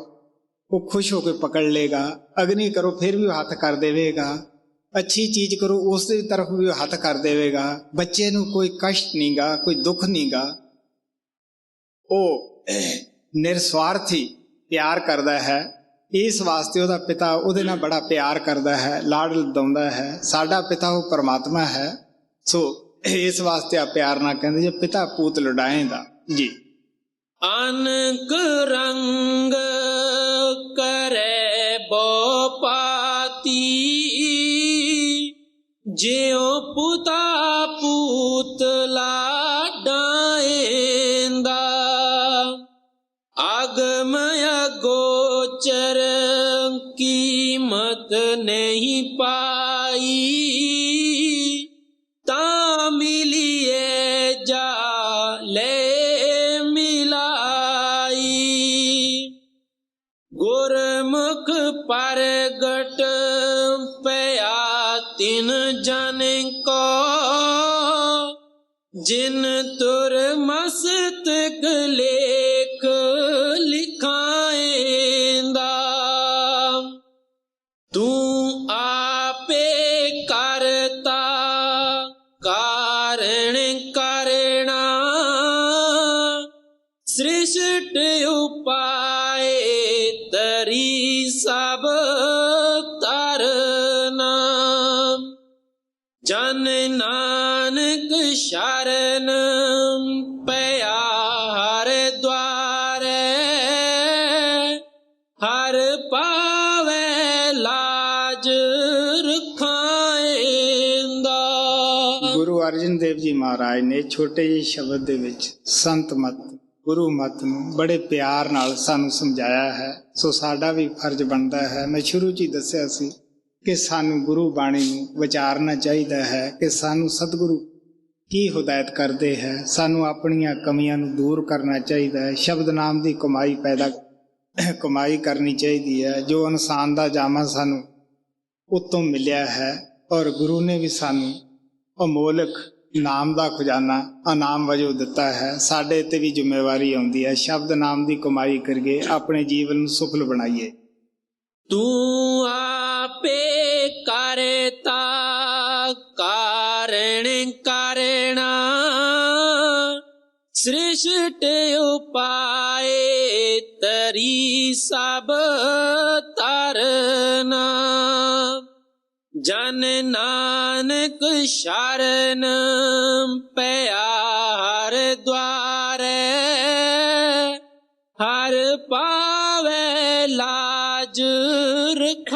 वो खुश होकर पकड़ लेगा, अग्नि करो फिर भी वो हाथ कर देवेगा, अच्छी चीज करो उस तरफ भी हथ कर देवेगा। बच्चे नूं कोई कष्ट नहीं गा, कोई दुख नहीं गा, वो निरस्वार्थी प्यार करता है। इस वास्ते ਉਹਦਾ पिता ਉਹਦੇ ਨਾਲ बड़ा प्यार करता है, लाड़ लदाउंदा है। साडा पिता वो परमात्मा है। सो इस वास्ते आप प्यार ना कहते जे पिता पूत लुटाएंदा जी। अनक रंग करे बो पाती, ਜਿਉ ਪੁਤਾ ਪੂਤ ਲਾਡਾਏਂਦਾ। ਆਗਮ ਅਗੋਚਰ ਕੀਮਤ ਨਹੀਂ ਪਾਈ, ਤਾਂ ਮਿਲੀਏ ਜਾ ਲੈ ਮਿਲਾਈ। ਗੁਰਮੁਖ ਪ੍ਰਗਟ ਪਿਆ जिन तुर मस्तक लेख लिखाएंदा, तू आपे करता कारण करना, सृष्ट उपाय तरी सब तरना। जन नानक शरण पया हर द्वारे, हर पावे लाज रखाएंदा। ਗੁਰੂ ਅਰਜਨ ਦੇਵ ਜੀ ਮਹਾਰਾਜ ਨੇ ਛੋਟੇ ਜਿਹੇ ਸ਼ਬਦ ਦੇ ਵਿੱਚ ਸੰਤ ਮਤ, ਗੁਰੂ ਮਤ ਨੂੰ ਬੜੇ ਪਿਆਰ ਨਾਲ ਸਾਨੂੰ ਸਮਝਾਇਆ ਹੈ। ਸੋ ਸਾਡਾ ਵੀ ਫਰਜ਼ ਬਣਦਾ ਹੈ। ਮੈਂ ਸ਼ੁਰੂ 'ਚ ਹੀ ਦੱਸਿਆ ਸੀ ਕਿ ਸਾਨੂੰ ਗੁਰੂ ਬਾਣੀ ਨੂੰ ਵਿਚਾਰਨਾ ਚਾਹੀਦਾ ਹੈ ਕਿ ਸਾਨੂੰ ਸਤਿਗੁਰੂ ਕੀ ਹਦਾਇਤ ਕਰਦੇ ਹੈ। ਸਾਨੂੰ ਆਪਣੀਆਂ ਕਮੀਆਂ ਨੂੰ ਦੂਰ ਕਰਨਾ ਚਾਹੀਦਾ ਹੈ। ਸ਼ਬਦ ਨਾਮ ਦੀ ਕਮਾਈ ਕਰਨੀ ਚਾਹੀਦੀ ਹੈ। ਜੋ ਇਨਸਾਨ ਦਾ ਜਾਮਾ ਸਾਨੂੰ ਉੱਤੋਂ ਮਿਲਿਆ ਹੈ, ਔਰ ਗੁਰੂ ਨੇ ਵੀ ਸਾਨੂੰ ਅਮੋਲਕ ਨਾਮ ਦਾ ਖਜ਼ਾਨਾ ਇਨਾਮ ਵਜੋਂ ਦਿੱਤਾ ਹੈ। ਸਾਡੇ 'ਤੇ ਵੀ ਜ਼ਿੰਮੇਵਾਰੀ ਆਉਂਦੀ ਹੈ। ਸ਼ਬਦ ਨਾਮ ਦੀ ਕਮਾਈ ਕਰੀਏ, ਆਪਣੇ ਜੀਵਨ ਨੂੰ ਸੁਫਲ ਬਣਾਈਏ। ਤੂੰ ਆਪੇ ਕਰਤਾ ਕਾਰਣ ਕਰਣਾ, ਸ੍ਰਿਸ਼ਟ ਉਪਾਏ ਤਰੀ ਸਭ ਤਰਨਾ। ਜਨ ਨਾਨਕ ਸ਼ਰਨ ਪਇਆ ਹਰ ਦੁਆਰੇ, ਹਰ ਪਾਵੇ ਲਾਜ ਰਖਾਏਂਦਾ।